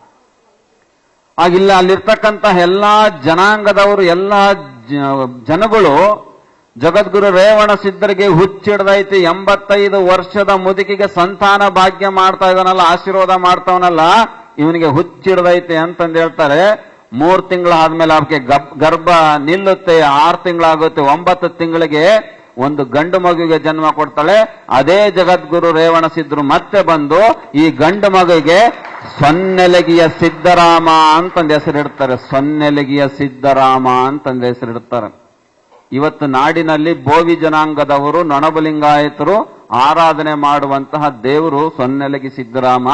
ಆಗಿಲ್ಲ ಅಲ್ಲಿರ್ತಕ್ಕಂಥ ಎಲ್ಲಾ ಜನಾಂಗದವರು, ಎಲ್ಲಾ ಜನಗಳು ಜಗದ್ಗುರು ರೇವಣ ಸಿದ್ಧರಿಗೆ ಹುಚ್ಚಿಡ್ದೈತಿ, 85 ವರ್ಷದ ಮುದುಕಿಗೆ ಸಂತಾನ ಭಾಗ್ಯ ಮಾಡ್ತಾ ಇದ್ದಾನಲ್ಲ, ಆಶೀರ್ವಾದ ಮಾಡ್ತಾವನಲ್ಲ, ಇವನಿಗೆ ಹುಚ್ಚಿಡ್ದೈತಿ ಅಂತಂದು ಹೇಳ್ತಾರೆ. 3 ತಿಂಗಳಾದ್ಮೇಲೆ ಅವಕ್ಕೆ ಗರ್ಭ ನಿಲ್ಲುತ್ತೆ, 6 ತಿಂಗಳಾಗುತ್ತೆ, 9 ತಿಂಗಳಿಗೆ ಒಂದು ಗಂಡು ಮಗುವಿಗೆ ಜನ್ಮ ಕೊಡ್ತಾಳೆ. ಅದೇ ಜಗದ್ಗುರು ರೇವಣ ಸಿದ್ಧರು ಮತ್ತೆ ಬಂದು ಈ ಗಂಡು ಮಗುವಿಗೆ ಸೊನ್ನೆಲಗಿಯ ಸಿದ್ದರಾಮ ಅಂತಂದು ಹೆಸರಿಡ್ತಾರೆ. ಸೊನ್ನೆಲಗಿಯ ಸಿದ್ದರಾಮ ಅಂತಂದು ಹೆಸರಿಡ್ತಾರೆ. ಇವತ್ತು ನಾಡಿನಲ್ಲಿ ಬೋವಿ ಜನಾಂಗದವರು, ನೊಣಬಲಿಂಗಾಯತರು ಆರಾಧನೆ ಮಾಡುವಂತಹ ದೇವರು ಸೊನ್ನೆಲಗಿ ಸಿದ್ದರಾಮ.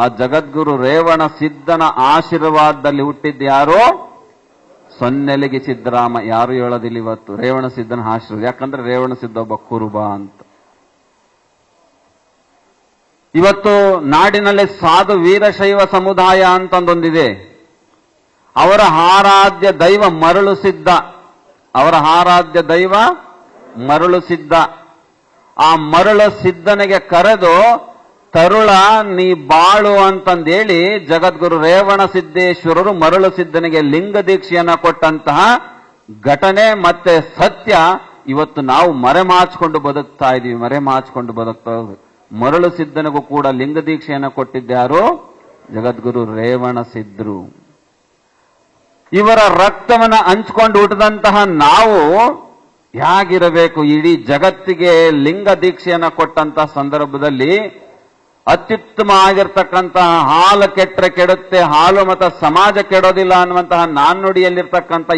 ಆ ಜಗದ್ಗುರು ರೇವಣ ಸಿದ್ಧನ ಆಶೀರ್ವಾದದಲ್ಲಿ ಹುಟ್ಟಿದ್ಯಾರು? ಸೊನ್ನೆಲಗಿ ಸಿದ್ದರಾಮ. ಯಾರು ಹೇಳೋದಿಲ್ಲ ಇವತ್ತು ರೇವಣ ಸಿದ್ಧನ ಆಶೀರ್ವಾದ, ಯಾಕಂದ್ರೆ ರೇವಣ ಸಿದ್ಧ ಒಬ್ಬ ಕುರುಬ ಅಂತ. ಇವತ್ತು ನಾಡಿನಲ್ಲಿ ಸಾಧು ವೀರಶೈವ ಸಮುದಾಯ ಅಂತಂದೊಂದಿದೆ. ಅವರ ಆರಾಧ್ಯ ದೈವ ಮರಳು ಸಿದ್ಧ. ಅವರ ಆರಾಧ್ಯ ದೈವ ಮರಳು ಸಿದ್ಧ. ಆ ಮರಳು ಸಿದ್ಧನಿಗೆ ಕರೆದು ತರುಳ ನೀ ಬಾಳು ಅಂತಂದೇಳಿ ಜಗದ್ಗುರು ರೇವಣ ಸಿದ್ದೇಶ್ವರರು ಮರಳು ಸಿದ್ಧನಿಗೆ ಲಿಂಗ ದೀಕ್ಷೆಯನ್ನ ಕೊಟ್ಟಂತಹ ಘಟನೆ ಮತ್ತೆ ಸತ್ಯ ಇವತ್ತು ನಾವು ಮರೆಮಾಚಿಕೊಂಡು ಬದುಕ್ತಾ ಇದೀವಿ. ಮರೆಮಾಚಿಕೊಂಡು ಬದುಕ್ತಾ ಇದ್ದೀವಿ. ಮರಳು ಸಿದ್ಧನಿಗೂ ಕೂಡ ಲಿಂಗ ದೀಕ್ಷೆಯನ್ನ ಕೊಟ್ಟಿದ್ದ್ಯಾರು? ಜಗದ್ಗುರು ರೇವಣ ಸಿದ್ಧರು. ಇವರ ರಕ್ತವನ್ನ ಹಂಚ್ಕೊಂಡು ಹುಟ್ಟಿದಂತಹ ನಾವು ಹೇಗಿರಬೇಕು? ಇಡೀ ಜಗತ್ತಿಗೆ ಲಿಂಗ ದೀಕ್ಷೆಯನ್ನ ಕೊಟ್ಟಂತಹ ಸಂದರ್ಭದಲ್ಲಿ ಅತ್ಯುತ್ತಮ ಆಗಿರ್ತಕ್ಕಂತಹ ಹಾಲು ಕೆಟ್ಟರೆ ಕೆಡುತ್ತೆ, ಹಾಲು ಮತ್ತು ಸಮಾಜ ಕೆಡೋದಿಲ್ಲ ಅನ್ನುವಂತಹ ನಾಣ್ಣುಡಿಯಲ್ಲಿರ್ತಕ್ಕಂಥ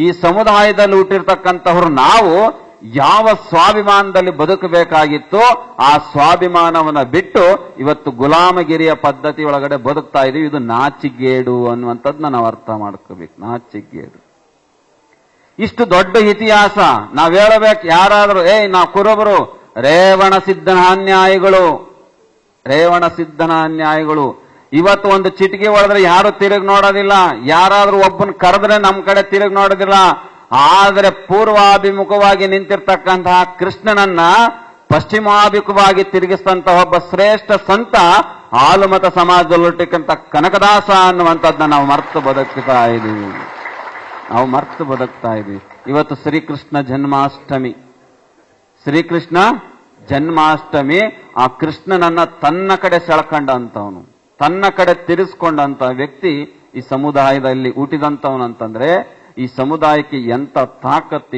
ಈ ಸಮುದಾಯದಲ್ಲಿ ಹುಟ್ಟಿರ್ತಕ್ಕಂಥವ್ರು ನಾವು ಯಾವ ಸ್ವಾಭಿಮಾನದಲ್ಲಿ ಬದುಕಬೇಕಾಗಿತ್ತು ಆ ಸ್ವಾಭಿಮಾನವನ್ನು ಬಿಟ್ಟು ಇವತ್ತು ಗುಲಾಮಗಿರಿಯ ಪದ್ಧತಿ ಒಳಗಡೆ ಬದುಕ್ತಾ ಇದೀವಿ. ಇದು ನಾಚಿಗೇಡು ಅನ್ನುವಂಥದ್ದನ್ನ ನಾವು ಅರ್ಥ ಮಾಡ್ಕೋಬೇಕು. ನಾಚಿಗೇಡು. ಇಷ್ಟು ದೊಡ್ಡ ಇತಿಹಾಸ ನಾವ್ ಹೇಳಬೇಕು. ಯಾರಾದ್ರೂ ನಾವು ಕುರುಬರು ರೇವಣ ಸಿದ್ಧನ ಅನ್ಯಾಯಿಗಳು, ರೇವಣ ಸಿದ್ಧನ ಅನ್ಯಾಯಿಗಳು. ಇವತ್ತು ಒಂದು ಚಿಟಿಕೆ ಹೊಡೆದ್ರೆ ಯಾರು ತಿರುಗಿ ನೋಡೋದಿಲ್ಲ, ಯಾರಾದ್ರೂ ಒಬ್ಬನ ಕರೆದ್ರೆ ನಮ್ಮ ಕಡೆ ತಿರುಗಿ ನೋಡೋದಿಲ್ಲ. ಆದರೆ ಪೂರ್ವಾಭಿಮುಖವಾಗಿ ನಿಂತಿರ್ತಕ್ಕಂತಹ ಕೃಷ್ಣನನ್ನ ಪಶ್ಚಿಮಾಭಿಮುಖವಾಗಿ ತಿರುಗಿಸಿದಂತಹ ಒಬ್ಬ ಶ್ರೇಷ್ಠ ಸಂತ ಹಾಲುಮತ ಸಮಾಜದಲ್ಲಿ ಹುಟ್ಟಿಕ್ಕಂತ ಕನಕದಾಸ ಅನ್ನುವಂಥದ್ದನ್ನ ನಾವು ಮರ್ತು ಬದುಕ್ತಾ ಇದೀವಿ. ಇವತ್ತು ಶ್ರೀಕೃಷ್ಣ ಜನ್ಮಾಷ್ಟಮಿ. ಶ್ರೀಕೃಷ್ಣ ಜನ್ಮಾಷ್ಟಮಿ. ಆ ಕೃಷ್ಣನನ್ನ ತನ್ನ ಕಡೆ ಸೆಳ್ಕೊಂಡಂತವನು, ತನ್ನ ಕಡೆ ತಿರ್ಸ್ಕೊಂಡಂತ ವ್ಯಕ್ತಿ ಈ ಸಮುದಾಯದಲ್ಲಿ ಹುಟ್ಟಿದಂತವನಂತಂದ್ರೆ ಈ ಸಮುದಾಯಕ್ಕೆ ಎಂತ ತಾಕತ್ತು